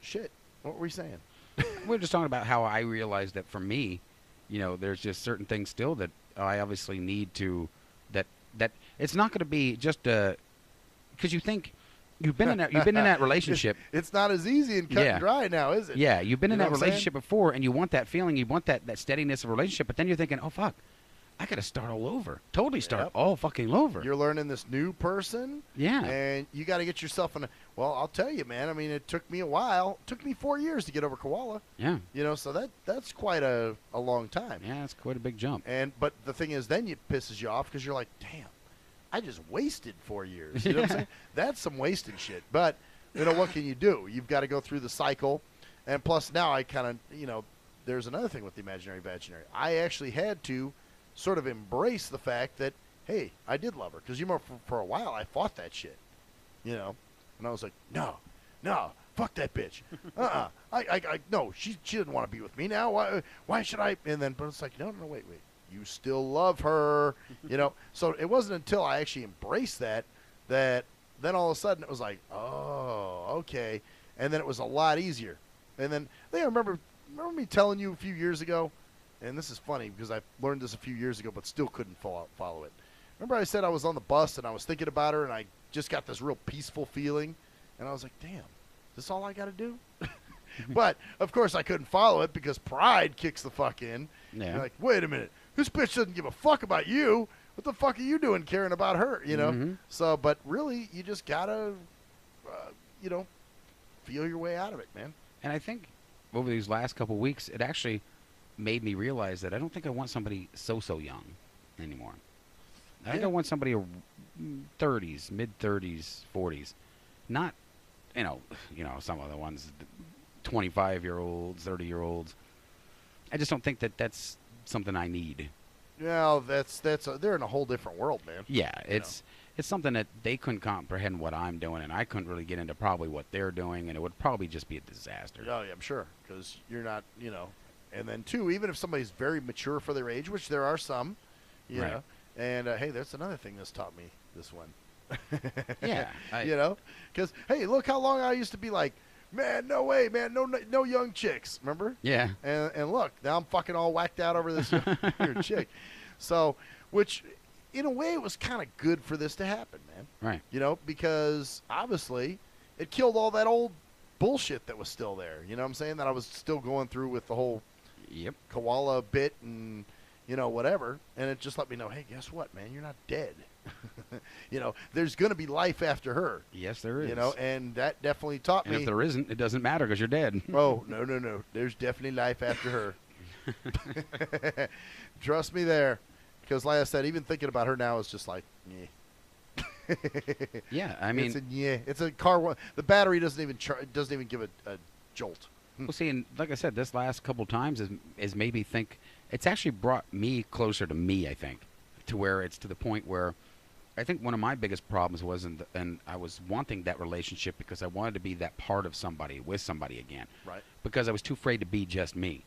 Shit. What were we saying? We're just talking about how I realized that for me, there's just certain things still that I obviously need to. That it's not going to be just because you think You've been in that relationship. It's not as easy and cut and dry now, is it? Yeah, you've been in know that what I'm relationship before, and you want that feeling, you want that steadiness of a relationship, but then you're thinking, oh, fuck, I got to start all over. Totally start all fucking over. You're learning this new person. Yeah. And you got to get yourself in a, well, I'll tell you, man, I mean, it took me a while. It took me 4 years to get over koala. Yeah. You know, so that's quite a long time. Yeah, it's quite a big jump. But the thing is, then it pisses you off because you're like, damn, I just wasted 4 years. You know what I'm saying? That's some wasted shit. But, you know, what can you do? You've got to go through the cycle. And plus now I kind of, you know, there's another thing with the imaginary vaginary. I actually had to sort of embrace the fact that, hey, I did love her. Because, you know, for a while I fought that shit, you know. And I was like, no, fuck that bitch. No, she didn't want to be with me now. Why should I? And then, but it's like, no, wait. You still love her, you know. So it wasn't until I actually embraced that then all of a sudden it was like, oh, okay. And then it was a lot easier. And then I remember me telling you a few years ago, and this is funny because I learned this a few years ago but still couldn't follow it. Remember I said I was on the bus and I was thinking about her and I just got this real peaceful feeling. And I was like, damn, is this all I got to do? But, of course, I couldn't follow it because pride kicks the fuck in. Yeah. You're like, wait a minute. This bitch doesn't give a fuck about you. What the fuck are you doing caring about her, you know? Mm-hmm. So, but really, you just got to, you know, feel your way out of it, man. And I think over these last couple of weeks, it actually made me realize that I don't think I want somebody so young anymore. I think I want somebody 30s, mid-30s, 40s. Not, you know, some of the ones, 25-year-olds, 30-year-olds. I just don't think that that's something I need. Well, they're in a whole different world, man. Yeah, it's something that they couldn't comprehend what I'm doing, and I couldn't really get into probably what they're doing, and it would probably just be a disaster. Oh, yeah, I'm sure, because you're not, you know. And then, too, even if somebody's very mature for their age, which there are some, you know. And, hey, that's another thing that's taught me this one. Yeah. You know? Because, hey, look how long I used to be like, man, no way, man, no young chicks. Remember? Yeah. And look, now I'm fucking all whacked out over this young chick. So, which, in a way, it was kind of good for this to happen, man. Right. You know, because, obviously, it killed all that old bullshit that was still there. You know what I'm saying? That I was still going through with the whole koala bit and, you know, whatever. And it just let me know, hey, guess what, man? You're not dead. You know, there's going to be life after her. Yes, there is. You know, and that definitely taught me. And if there isn't, it doesn't matter because you're dead. Oh, no. There's definitely life after her. Trust me there. Because like I said, even thinking about her now is just like, yeah. Yeah, I mean. It's a car. The battery doesn't even give a jolt. Well, see, and like I said, this last couple times is made me think. It's actually brought me closer to me, I think, to where it's to the point where I think one of my biggest problems was, and I was wanting that relationship because I wanted to be that part of somebody, with somebody again. Right. Because I was too afraid to be just me.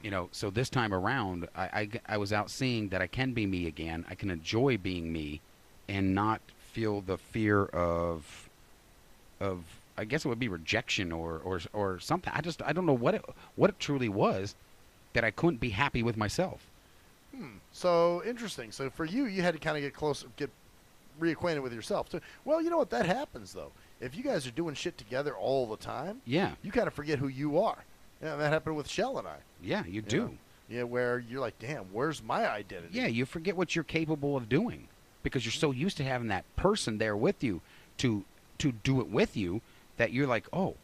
You know, so this time around, I was out seeing that I can be me again. I can enjoy being me and not feel the fear of I guess it would be rejection or something. I don't know what it truly was that I couldn't be happy with myself. So interesting. So for you had to kind of get closer, get reacquainted with yourself too. Well, you know what? That happens though. If you guys are doing shit together all the time, yeah, you kind of forget who you are. Yeah, that happened with Shell and I. Yeah, you do. Know? Yeah, where you're like, damn, where's my identity? Yeah, you forget what you're capable of doing because you're so used to having that person there with you to do it with you that you're like, oh,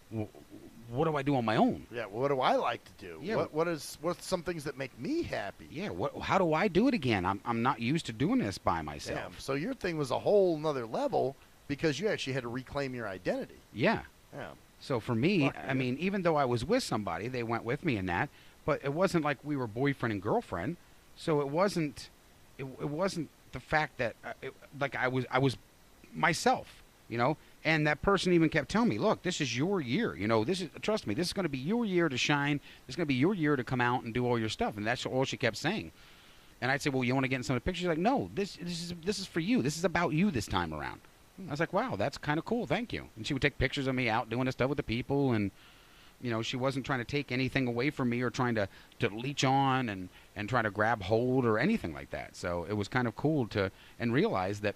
what do I do on my own? Yeah, what do I like to do? Yeah. What's some things that make me happy? Yeah, how do I do it again? I'm not used to doing this by myself. Damn. So your thing was a whole nother level because you actually had to reclaim your identity. Yeah. Yeah. So for me, I mean, even though I was with somebody, they went with me in that, but it wasn't like we were boyfriend and girlfriend. So it wasn't the fact that I was myself, you know. And that person even kept telling me, look, this is your year. You know, trust me, this is going to be your year to shine. This is going to be your year to come out and do all your stuff. And that's all she kept saying. And I'd say, well, you want to get in some of the pictures? She's like, no, this is for you. This is about you this time around. I was like, wow, that's kind of cool. Thank you. And she would take pictures of me out doing this stuff with the people. And, you know, she wasn't trying to take anything away from me or trying to leech on and try to grab hold or anything like that. So it was kind of cool to realize that,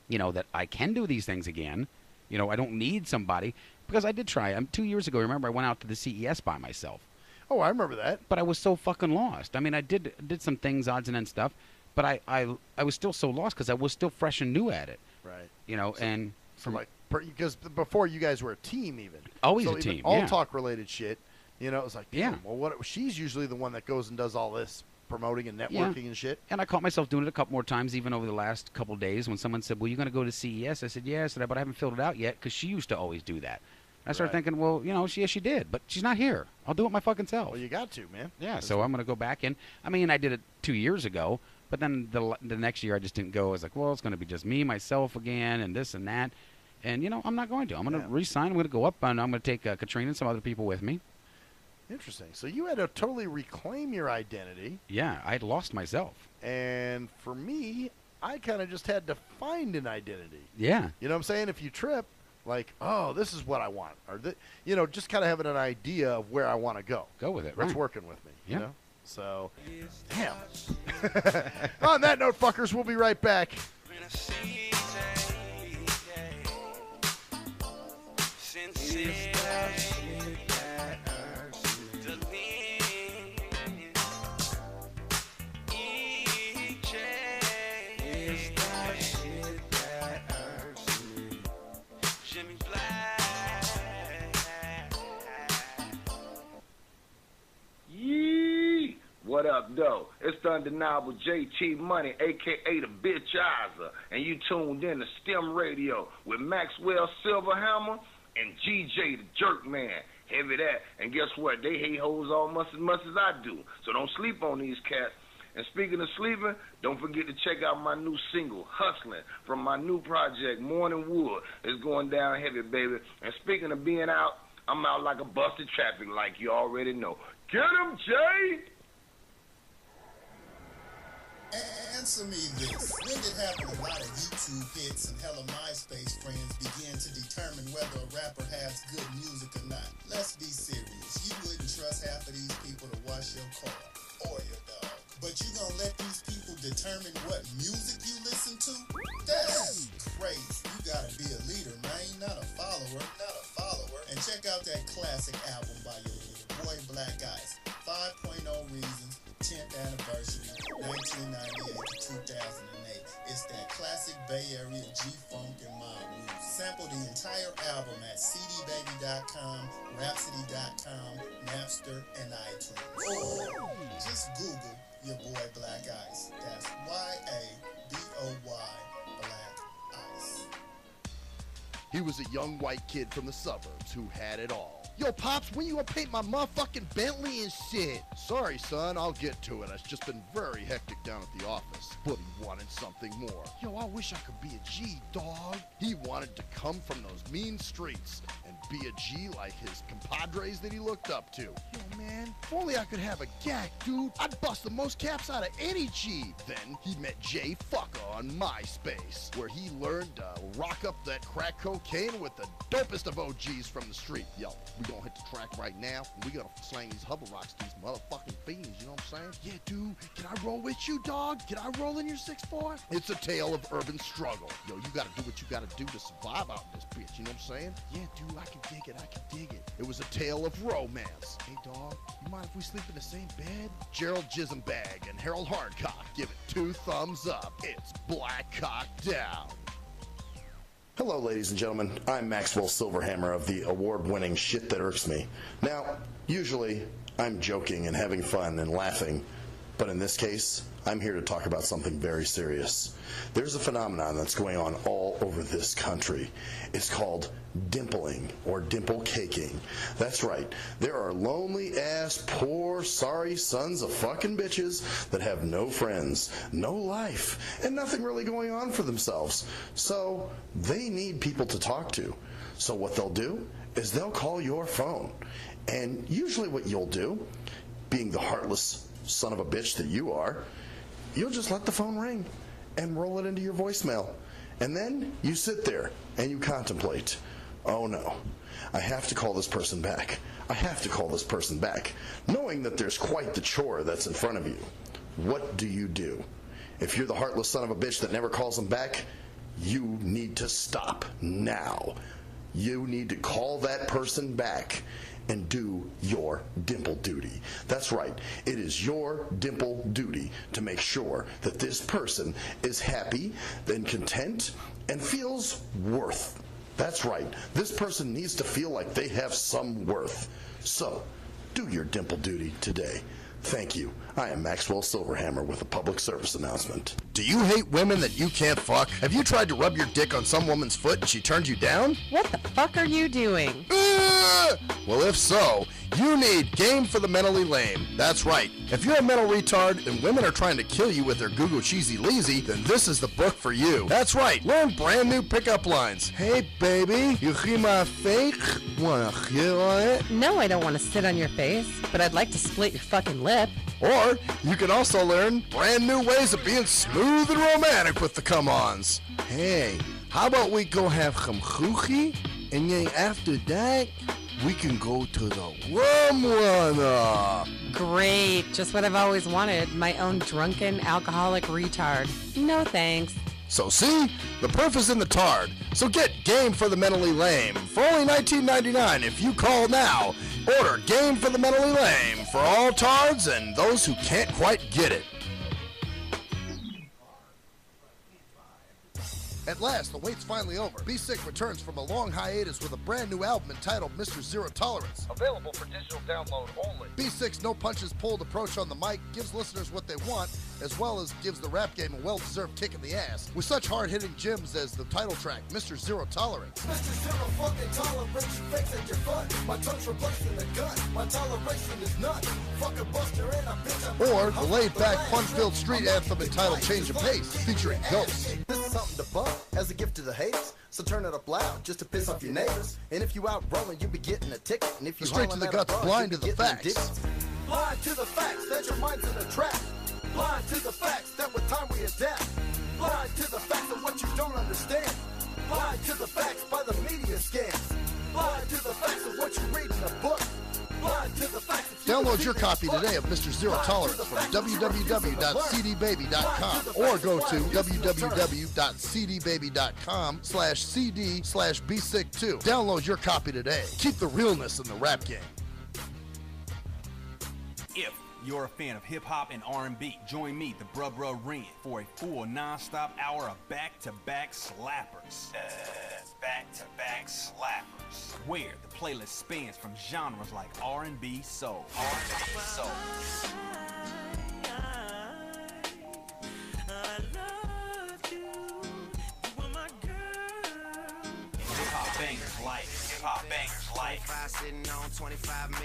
you know, that I can do these things again You know, I don't need somebody because I did try. 2 years ago, remember, I went out to the CES by myself. Oh, I remember that. But I was so fucking lost. I mean, I did some things, odds and ends stuff, but I was still so lost because I was still fresh and new at it. Right. You know, and from like because before you guys were a team, even always so a team. All yeah. talk related shit. You know, it was like, yeah. Well, what? She's usually the one that goes and does all this promoting and networking and shit. And I caught myself doing it a couple more times, even over the last couple of days, when someone said, "Well, you're going to go to CES?" I said, "Yeah," I said, "but I haven't filled it out yet," because she used to always do that. I started thinking, well, you know, she did, but she's not here. I'll do it my fucking self. Well, you got to, man. Yeah, so I'm going to go back in. I mean, I did it 2 years ago, but then the next year I just didn't go. I was like, well, it's going to be just me, myself again, and this and that. And, you know, I'm not going to. I'm going to re-sign. I'm going to go up, and I'm going to take Katrina and some other people with me. Interesting. So you had to totally reclaim your identity. Yeah, I had lost myself. And for me, I kind of just had to find an identity. Yeah. You know what I'm saying? If you trip, like, oh, this is what I want. Or, you know, just kind of having an idea of where I want to go. Go with it, What's right. working with me, Yeah. you know? So, damn. On that note, fuckers, we'll be right back. Yee! What up, though? It's the undeniable JT Money, a.k.a. the Bitchizer, and you tuned in to STIM Radio with Maxwell Silverhammer and GJ the Jerk Man. Heavy that. And guess what? They hate hoes almost as much as I do, so don't sleep on these cats. And speaking of sleeping, don't forget to check out my new single, Hustling, from my new project, Morning Wood. It's going down heavy, baby. And speaking of being out, I'm out like a busted traffic light, you already know. Get him, Jay! Answer me this. When did happen a lot of YouTube hits and hella MySpace friends begin to determine whether a rapper has good music or not? Let's be serious. You wouldn't trust half of these people to wash your car or your dog. But you gonna let these people determine what music you listen to? That's crazy. You gotta be a leader, man, not a follower. And check out that classic album by your leader, Boy Black Ice, 5.0 Reasons, 10th Anniversary, 1998 to 2008. It's that classic Bay Area G-Funk and mob roots. Sample the entire album at cdbaby.com, rhapsody.com, Napster, and iTunes. Or just Google your boy Black Ice. That's Y-A-B-O-Y, Black Ice. He was a young white kid from the suburbs who had it all. Yo, Pops, when you gonna paint my motherfucking Bentley and shit? Sorry, son, I'll get to it. It's just been very hectic down at the office. But he wanted something more. Yo, I wish I could be a G, dog. He wanted to come from those mean streets and be a G like his compadres that he looked up to. Yo, man, if only I could have a gag, dude. I'd bust the most caps out of any G. Then he met Jay Fucker on MySpace, where he learned to rock up that crack cocaine with the dopest of OGs from the street. Yo, we gonna hit the track right now, and we gonna slang these hubble rocks to these motherfucking fiends, you know what I'm saying? Yeah, dude, can I roll with you, dog? Can I roll in your 6'4"? It's a tale of urban struggle. Yo, you gotta do what you gotta do to survive out in this bitch, you know what I'm saying? Yeah, dude, I can dig it. It was a tale of romance. Hey, dog, you mind if we sleep in the same bed? Gerald Jisenbag and Harold Hardcock give it 2 thumbs up. It's Black Cock Down. Hello, ladies and gentlemen. I'm Maxwell Silverhammer of the award-winning Shit That Irks Me. Now, usually, I'm joking and having fun and laughing, but in this case, I'm here to talk about something very serious. There's a phenomenon that's going on all over this country. It's called dimpling or dimple caking. That's right. There are lonely-ass, poor, sorry sons of fucking bitches that have no friends, no life, and nothing really going on for themselves. So they need people to talk to. So what they'll do is they'll call your phone. And usually what you'll do, being the heartless son of a bitch that you are, you'll just let the phone ring and roll it into your voicemail. And then you sit there and you contemplate, oh no, I have to call this person back. I have to call this person back, knowing that there's quite the chore that's in front of you. What do you do? If you're the heartless son of a bitch that never calls them back, you need to stop now. you need to call that person back and do your dimple duty. That's right. It is your dimple duty to make sure that this person is happy and content and feels worth. That's right. This person needs to feel like they have some worth. So, do your dimple duty today. Thank you. I am Maxwell Silverhammer with a public service announcement. Do you hate women that you can't fuck? Have you tried to rub your dick on some woman's foot and she turned you down? What the fuck are you doing? Well, if so, you need Game for the Mentally Lame. That's right. If you're a mental retard and women are trying to kill you with their Google Cheesy Leezy, then this is the book for you. That's right. Learn brand new pickup lines. Hey, baby, you hear my fake? Wanna hit on it? No, I don't want to sit on your face, but I'd like to split your fucking lip. Or you can also learn brand new ways of being smooth and romantic with the come-ons. Hey, how about we go have some choochie, and then after that, we can go to the rum runner. Great, just what I've always wanted, my own drunken alcoholic retard. No thanks. So see, the proof is in the tard. So get Game for the Mentally Lame for only $19.99 if you call now. Order Game for the Mentally Lame for all tards and those who can't quite get it. At last, the wait's finally over. Be Sick returns from a long hiatus with a brand new album entitled Mr. Zero Tolerance. Available for digital download only. Be Sick's no punches pulled approach on the mic gives listeners what they want, as well as gives the rap game a well-deserved kick in the ass, with such hard-hitting gems as the title track, Mr. Zero Tolerance. Mr. Zero fucking tolerance, you fakes at your fun. My tongue's replacing the gun. My toleration is none. Fuck a buster and a bitch. Or the laid-back, fun-filled street anthem entitled Change of Pace, featuring Ghost. This is something to bump as a gift to the haters. So turn it up loud just to piss off your neighbors. And if you out rolling, you be getting a ticket. And if you Straight to the guts, blind to the facts. Blind to the facts that your mind's in a trap. Blind to the facts that with time we adapt. Blind to the facts of what you don't understand. Blind to the facts by the media scams. Blind to the facts of what you read in a book. Blind to the facts. Download your copy today of Mr. Zero Tolerance from www.cdbaby.com or go to www.cdbaby.com/cd/bsick2. Download your copy today. Keep the realness in the rap game. If you're a fan of hip-hop and R&B, join me, the Bruh Ren, for a full non-stop hour of back-to-back slappers. Back-to-back slappers. Where the playlist spans from genres like R&B, soul. Hip-hop bangers like 25 sitting on 25 mil,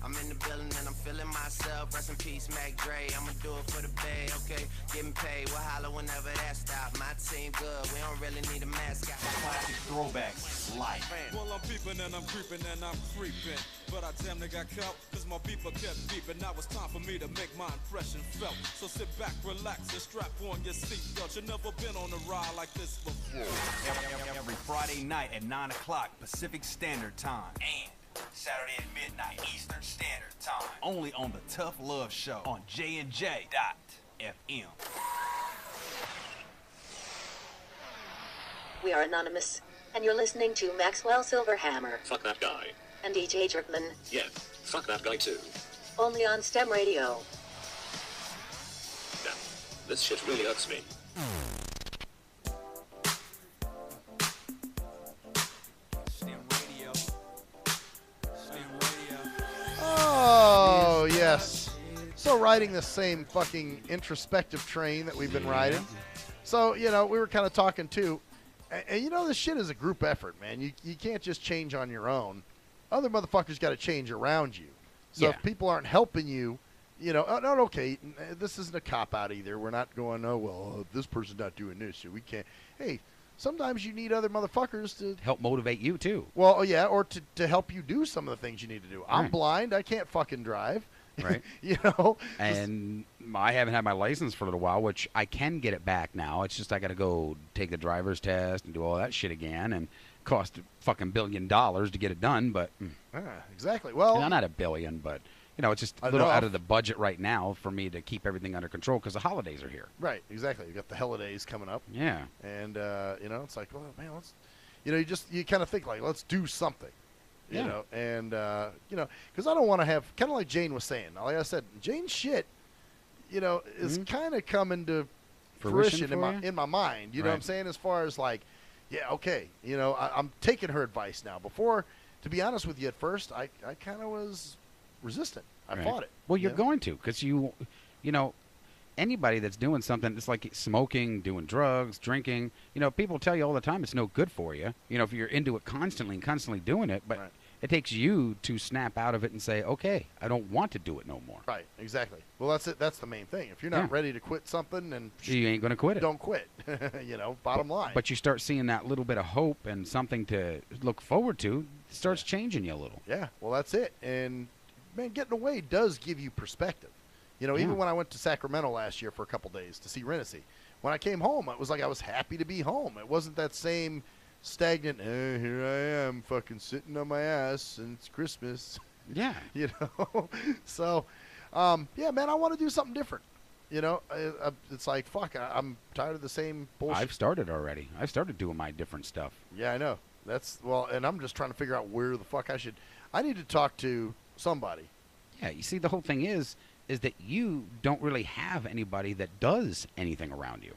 I'm in the building and I'm feeling myself. Rest in peace, Mac Dre. I'ma do it for the bay, okay? Getting paid, we'll holler whenever that stop. My team good, we don't really need a mascot. classic throwbacks like. Well, I'm peeping and I'm creeping and I'm creeping. But I damn near got caught, cause my beeper kept beeping. Now it's time for me to make my impression felt. So sit back, relax, and strap on your seatbelt. You've never been on a ride like this before. Every Friday night at 9 o'clock Pacific Standard Time. And Saturday at midnight Eastern Standard Time. Only on the Tough Love Show on JNJ.FM. We are anonymous, and you're listening to Maxwell Silverhammer Fuck that guy. and DJ Jerkman, Yeah, fuck that guy too. only on STEM Radio. Damn, this shit really hurts me. Oh, yes. So riding the same fucking introspective train that we've been riding. So, you know, we were kind of talking too. And you know, this shit is a group effort, man. You can't just change on your own. Other motherfuckers got to change around you. So if people aren't helping you, you know, okay, this isn't a cop-out either. We're not going, oh, well, this person's not doing this, so we can't. Hey, sometimes you need other motherfuckers to help motivate you, too. Well, yeah, or to help you do some of the things you need to do. I'm Right. blind. I can't fucking drive. Right. You know? And I haven't had my license for a little while, which I can get it back now. It's just I got to go take the driver's test and do all that shit again, and cost a fucking $1 billion to get it done. But exactly. Well, you know, not $1 billion, but you know, it's just a little out of the budget right now for me to keep everything under control because the holidays are here. Right. Exactly. You got the holidays coming up. Yeah. And you know, it's like, well, man, you know, you kind of think like, let's do something. You Yeah. know, and you know, because I don't want to have kind of like Jane was saying. Like I said, Jane's shit, you know, is kind of coming to fruition for you? in my mind. You know what I'm Right. saying? As far as like, yeah, okay, you know, I'm taking her advice now. Before, to be honest with you, at first, I kind of was resistant. I Right. fought it. Well, you're you know? going to, because you know, anybody that's doing something, it's like smoking, doing drugs, drinking. You know, people tell you all the time it's no good for you. You know, if you're into it constantly and constantly doing it, but Right. it takes you to snap out of it and say, okay, I don't want to do it no more. Right, exactly. Well, that's it. That's the main thing. If you're not Yeah. ready to quit something, and You ain't going to quit it. don't quit. You know, bottom line. But you start seeing that little bit of hope and something to look forward to, it starts changing you a little. Yeah, well, that's it. And man, getting away does give you perspective. You know, Yeah. even when I went to Sacramento last year for a couple days to see Renaissance, when I came home, it was like I was happy to be home. It wasn't that same stagnant, here I am, fucking sitting on my ass, and it's Christmas. Yeah. You know? So, yeah, man, I want to do something different. You know, it's like, fuck, I'm tired of the same bullshit. I've started already. I've started doing my different stuff. Yeah, I know. That's, well, and I'm just trying to figure out where the fuck I need to talk to somebody. Yeah, you see, the whole thing is that you don't really have anybody that does anything around you.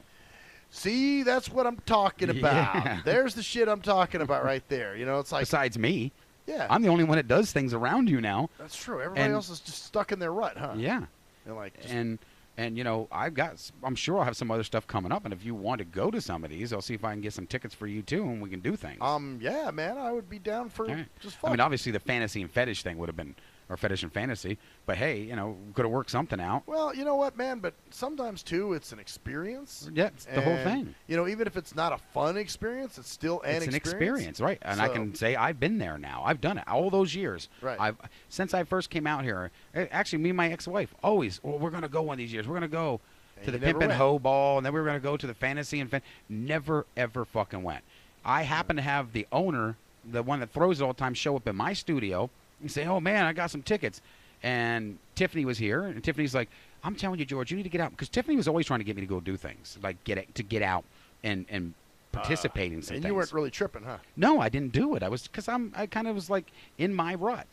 See, that's what I'm talking about. Yeah. There's the shit I'm talking about right there. You know, it's like, Besides me. Yeah. I'm the only one that does things around you now. That's true. Everybody else is just stuck in their rut, huh? Yeah. They're like, just, And you know, I'm sure I'll have some other stuff coming up, and if you want to go to some of these, I'll see if I can get some tickets for you too, and we can do things. yeah, man, I would be down for All right. just fun. I mean, obviously the fantasy and fetish thing would have been, or fetish and fantasy, but hey, you know, could have worked something out. Well, you know what, man? But sometimes too, it's an experience. Yeah, it's the whole And, thing. You know, even if it's not a fun experience, it's still It's an experience, right? And I So- can say I've been there now. I've done it all those years. Right. Since I first came out here. Actually, me and my ex-wife always. Well, we're gonna go one of these years. We're gonna go And to the you never Pimp and went. Hoe Ball, and then we were gonna go to the Fantasy and never ever fucking went. I happen to have the owner, the one that throws it all the time, show up in my studio and say, "Oh man, I got some tickets." And Tiffany was here, and Tiffany's like, "I'm telling you, George, you need to get out," because Tiffany was always trying to get me to go do things, like get out and participate in some and things. you weren't really tripping, huh? No, I didn't do it. I was because I kind of was like in my rut.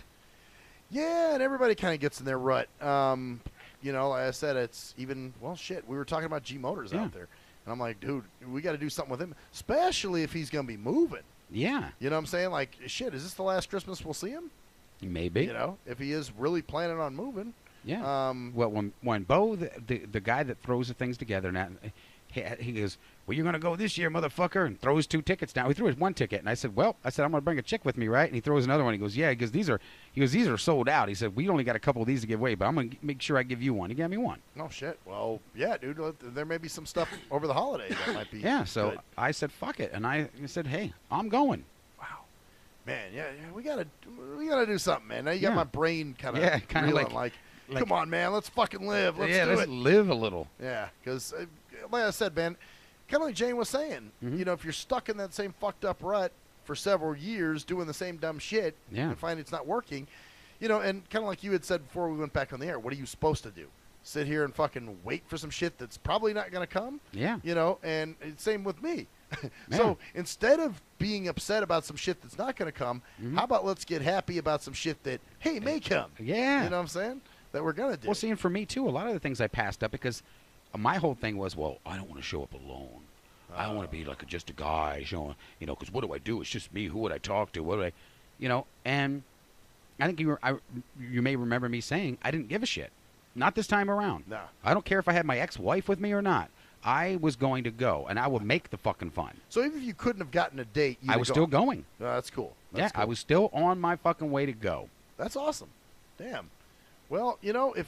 Yeah, and everybody kind of gets in their rut. You know, like I said, it's even, well, shit, we were talking about G Motors Yeah. out there. And I'm like, dude, we got to do something with him, especially if he's going to be moving. Yeah, You know what I'm saying? Like, shit, is this the last Christmas we'll see him? maybe. You know, if he is really planning on moving. Yeah. Well, when Bo, the guy that throws the things together, now he goes, "Well, you're gonna go this year, motherfucker," and throws 2 tickets down. He threw his 1 ticket, and I said, "Well," I'm gonna bring a chick with me, right?" And he throws another one. He goes, "Yeah," these are sold out. He said, "We only got a couple of these to give away, but I'm gonna make sure I give you one." He gave me one. Oh, shit. Well, yeah, dude, there may be some stuff over the holidays that might be Yeah. So good. I said, "Fuck it," and I said, "Hey, I'm going." Man, yeah, we gotta do something, man. Now you got Yeah. my brain kind of kinda like, come on, man, let's fucking live. Let's do let's it. live a little. Yeah, because like I said, man, kind of like Jane was saying, Mm-hmm. you know, if you're stuck in that same fucked up rut for several years doing the same dumb shit Yeah. and find it's not working, you know, and kind of like you had said before we went back on the air, what are you supposed to do? Sit here and fucking wait for some shit that's probably not going to come? Yeah. You know, and it's same with me. Yeah. So instead of being upset about some shit that's not going to come, Mm-hmm. how about let's get happy about some shit that, hey, may come? Yeah. You know what I'm saying? That we're going to do. Well, see, and for me too, a lot of the things I passed up because my whole thing was, well, I don't want to show up alone. I don't want to be like just a guy showing, you know, because what do I do? It's just me. Who would I talk to? What do I, you know? And I think you may remember me saying I didn't give a shit. Not this time around. No. I don't care if I had my ex-wife with me or not. I was going to go, and I would make the fucking fun. So even if you couldn't have gotten a date, I was still going. That's cool. Yeah, That's cool. I was still on my fucking way to go. That's awesome. Damn. Well, you know, if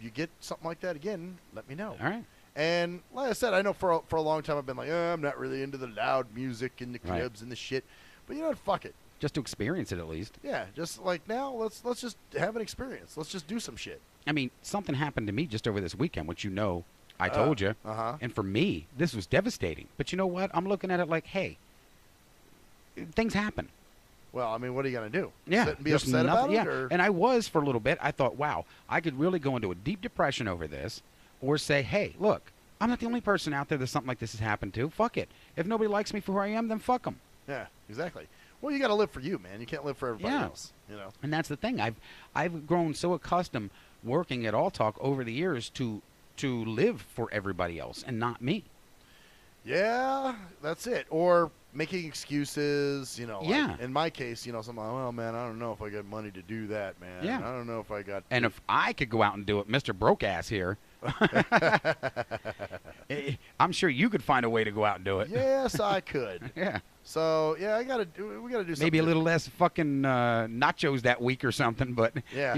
you get something like that again, let me know. All right. And like I said, I know for a long time I've been like, I'm not really into the loud music and the Right. clubs and the shit. But you know what? Fuck it. Just to experience it at least. Yeah, just like now, let's just have an experience. Let's just do some shit. I mean, something happened to me just over this weekend, which you know I told you. Uh-huh. And for me, this was devastating. But you know what? I'm looking at it like, hey, things happen. Well, I mean, what are you gonna do? Yeah. Sit and be there's upset about nothing- it? Or? And I was for a little bit. I thought, wow, I could really go into a deep depression over this, or say, hey, look, I'm not the only person out there that something like this has happened to. Fuck it. If nobody likes me for who I am, then fuck them. Yeah, exactly. Well, you got to live for you, man. You can't live for everybody else. You know. And that's the thing. I've grown so accustomed working at All Talk over the years to live for everybody else and not me. Yeah, that's it. Or making excuses, you know. Yeah. Like in my case, you know, something like, well, man, I don't know if I got money to do that, man. Yeah. I don't know if I got. And if I could go out and do it, Mr. Broke Ass here, I'm sure you could find a way to go out and do it. Yes, I could. Yeah. So yeah, we got to do something. Maybe a little less fucking nachos that week or something, but yeah,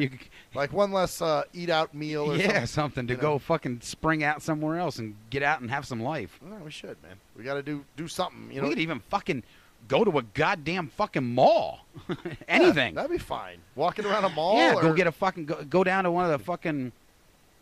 like one less eat out meal. Or something to go fucking spring out somewhere else and get out and have some life. No, we should, man. We got to do something. You know, we could even fucking go to a goddamn fucking mall. Anything. Yeah, that'd be fine. Walking around a mall. Yeah, or... go get a fucking go down to one of the fucking.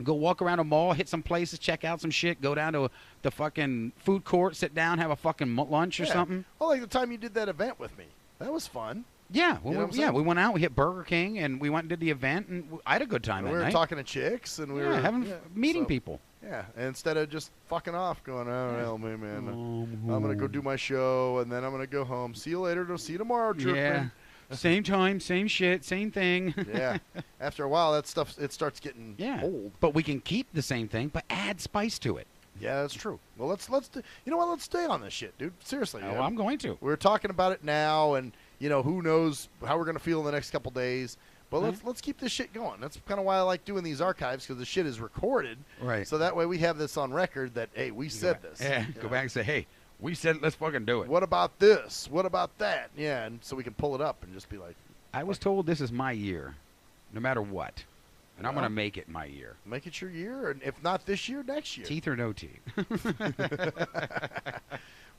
Go walk around a mall, hit some places, check out some shit, go down to the fucking food court, sit down, have a fucking lunch or something. Well, like the time you did that event with me. That was fun. Yeah, we went out, we hit Burger King, and we went and did the event, and I had a good time that night. We were talking to chicks, and we were meeting people. Yeah, and instead of just fucking off, going, oh, hell, man, I'm going to go do my show, and then I'm going to go home. See you later. See you tomorrow, Jerkman. Yeah. Same time, same shit, same thing. Yeah. After a while, that stuff, it starts getting old. But we can keep the same thing, but add spice to it. Yeah, that's true. Well, let's do, you know what? Let's stay on this shit, dude. Seriously. Oh, I'm going to. We're talking about it now, and you know who knows how we're going to feel in the next couple days. But let's keep this shit going. That's kind of why I like doing these archives, because the shit is recorded. Right. So that way we have this on record that hey, we said this. Yeah. Go back and say, hey, we said let's fucking do it. What about this? What about that? Yeah, and so we can pull it up and just be like. I was told this is my year, no matter what. And I'm going to make it my year. Make it your year, and if not this year, next year. Teeth or no teeth.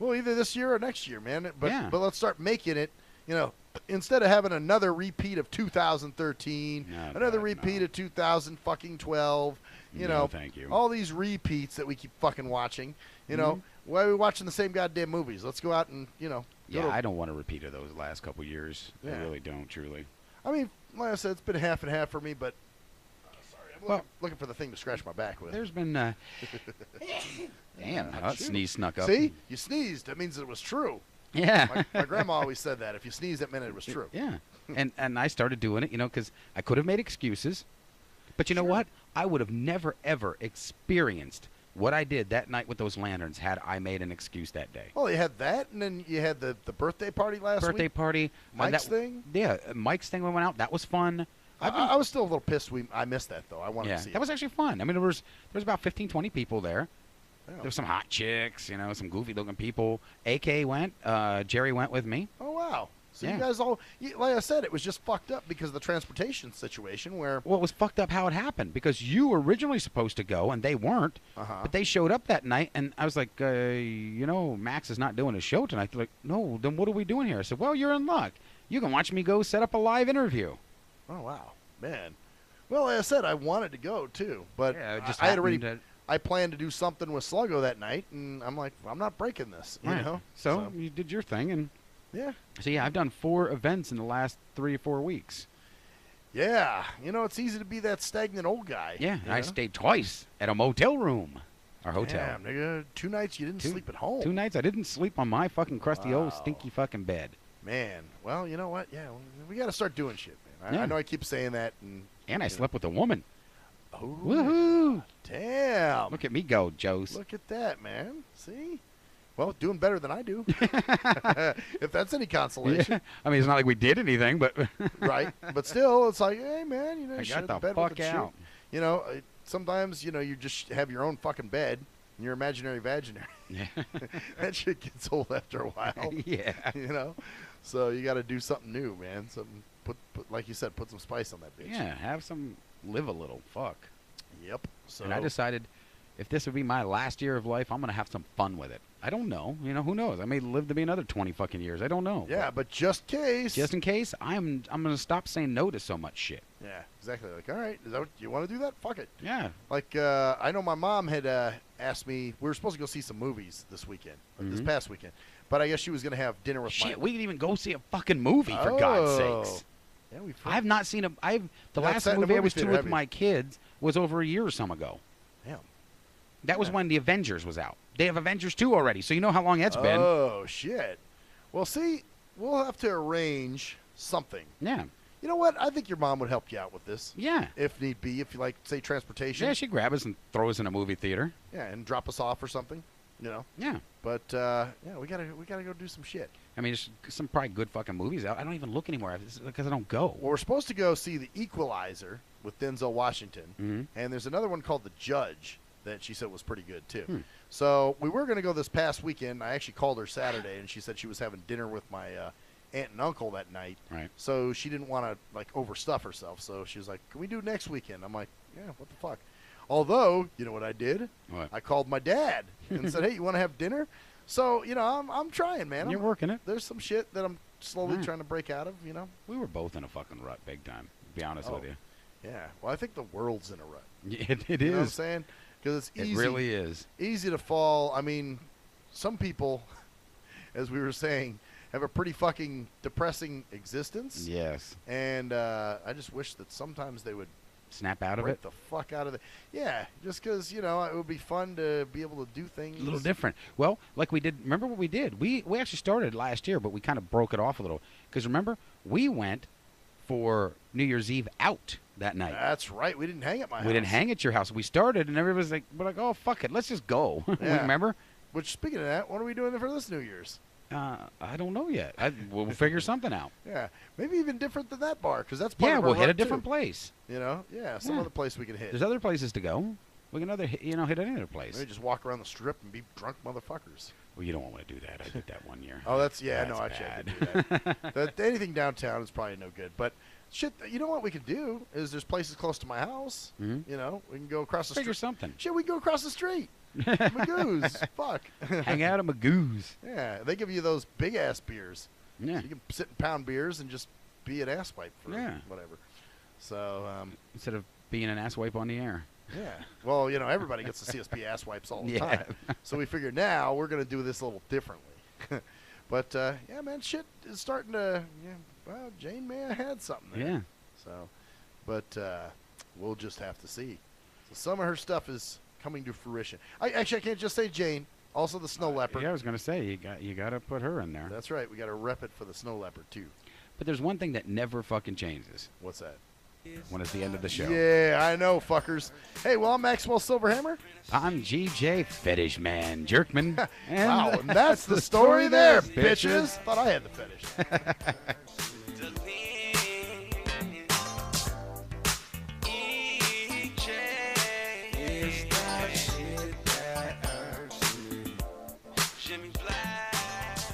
Well, either this year or next year, man. But let's start making it, you know, instead of having another repeat of 2013, another repeat of 2012, you know, thank you. All these repeats that we keep fucking watching, you know. Why are we watching the same goddamn movies? Let's go out and, you know. Yeah, I don't want a repeat of those last couple years. I really don't, truly. I mean, like I said, it's been half and half for me, but sorry, I'm looking for the thing to scratch my back with. There's been, damn, that sneeze snuck up. See? You sneezed. That means it was true. Yeah. My grandma always said that. If you sneezed, that meant it was true. Yeah. and I started doing it, you know, because I could have made excuses. But you know what? I would have never, ever experienced what I did that night with those lanterns had I made an excuse that day. Well, you had that, and then you had the birthday party last week. Birthday party. Mike's thing? Yeah, Mike's thing we went out. That was fun. I was still a little pissed I missed that, though. I wanted to see it. That was actually fun. I mean, there was about 15, 20 people there. Yeah. There were some hot chicks, you know, some goofy-looking people. AK went. Jerry went with me. Oh, wow. So you guys all, like I said, it was just fucked up because of the transportation situation where... Well, it was fucked up how it happened because you were originally supposed to go and they weren't, but they showed up that night and I was like, you know, Max is not doing a show tonight. They're like, no, then what are we doing here? I said, well, you're in luck. You can watch me go set up a live interview. Oh, wow. Man. Well, like I said, I wanted to go too, but just I had already... I planned to do something with Sluggo that night, and I'm like, I'm not breaking this, you know? So you did your thing and... Yeah. So, yeah, I've done 4 events in the last 3 or 4 weeks. Yeah. You know, it's easy to be that stagnant old guy. Yeah. I stayed twice at a motel room. Or hotel. Damn, nigga. 2 nights you didn't sleep at home. 2 nights I didn't sleep on my fucking crusty old stinky fucking bed. Man. Well, you know what? Yeah, we got to start doing shit, man. I know I keep saying that. And I slept with a woman. Oh. Woohoo. Damn. Look at me go, Joes. Look at that, man. See? Well, doing better than I do. If that's any consolation. Yeah. I mean, it's not like we did anything, but... Right. But still, it's like, hey, man, you know, I you got the bed fuck with the out. You know, sometimes, you know, you just have your own fucking bed and your imaginary vaginary. Yeah. That shit gets old after a while. Yeah. You know? So you got to do something new, man. Something, put, like you said, put some spice on that bitch. Yeah, have some... Live a little. Fuck. Yep. So and I decided if this would be my last year of life, I'm going to have some fun with it. I don't know. You know, who knows? I may live to be another 20 fucking years. I don't know. Yeah, but just in case, I'm going to stop saying no to so much shit. Yeah, exactly. Like, all right, is that what you want to do that? Fuck it. Yeah. Like, I know my mom had asked me, we were supposed to go see some movies this weekend, this past weekend, but I guess she was going to have dinner with Shit, we didn't even go see a fucking movie, for God's sakes. Yeah, I've not seen the last movie I was to with my kids was over a year or some ago. Damn. That was when the Avengers was out. They have Avengers 2 already, so you know how long that's been. Oh, shit. Well, see, we'll have to arrange something. Yeah. You know what? I think your mom would help you out with this. Yeah. If need be, if you like, say, transportation. Yeah, she'd grab us and throw us in a movie theater. Yeah, and drop us off or something. You know. Yeah. But yeah, we gotta go do some shit. I mean, there's some probably good fucking movies out. I don't even look anymore because I don't go. Well, we're supposed to go see The Equalizer with Denzel Washington, and there's another one called The Judge that she said was pretty good too. So we were going to go this past weekend. I actually called her Saturday, and she said she was having dinner with my aunt and uncle that night. Right. So she didn't want to like overstuff herself. So she was like, "Can we do next weekend?" I'm like, "Yeah, what the fuck." Although, you know what I did? What? I called my dad and said, "Hey, you want to have dinner?" So you know, I'm trying, man. You're working it. There's some shit that I'm slowly trying to break out of. You know. We were both in a fucking rut, big time. To be honest with you. Yeah. Well, I think the world's in a rut. It You know what I'm is. saying? Because it's easy. It really is. Easy to fall. I mean, some people, as we were saying, have a pretty fucking depressing existence. Yes. And I just wish that sometimes they would snap out of break it. the fuck out of it. Yeah, just because, you know, it would be fun to be able to do things. A little different. Well, like we did. Remember what we did? We actually started last year, but we kind of broke it off a little. Because remember, we went for New Year's Eve out that night. That's right. We didn't hang at my house. We didn't hang at your house. We started, and everybody was like, we're like, oh, fuck it. Let's just go. Yeah. Remember? Which, speaking of that, what are we doing for this New Year's? I don't know yet. We'll figure something out. Yeah, maybe even different than that bar, because that's part Yeah, of our we'll hit a run, different too. place. You know? Yeah, some other place we can hit. There's other places to go. We can hit any other place. Maybe just walk around the strip and be drunk motherfuckers. Well, you don't want to do that. I did that one year. Oh, that's That's no, actually I bad. could do that. Anything downtown is probably no good. But shit, you know what we could do is there's places close to my house. Mhm. You know, we can go across the Figure street. something. Shit, we can go across the street. Magoo's, fuck. Hang out at Magoo's. Yeah, they give you those big ass beers. Yeah. So you can sit and pound beers and just be an ass wipe for Yeah. whatever. So Instead of being an ass wipe on the air. yeah. Well, you know, everybody gets to see us be ass wipes all the Yeah. time. So we figured now we're going to do this a little differently. But, yeah, man, shit is starting to, well, Jane may have had something there. Yeah. So, but we'll just have to see. So some of her stuff is coming to fruition. I can't just say Jane. Also the snow leopard. Yeah, I was going to say, you got to put her in there. That's right. We got to rep it for the snow leopard, too. But there's one thing that never fucking changes. What's that? When it's the end of the show. Yeah, I know, fuckers. Hey, well, I'm Maxwell Silverhammer. I'm GJ Fetish Man Jerkman. And Wow, and that's the story there, bitches. Thought I had the fetish.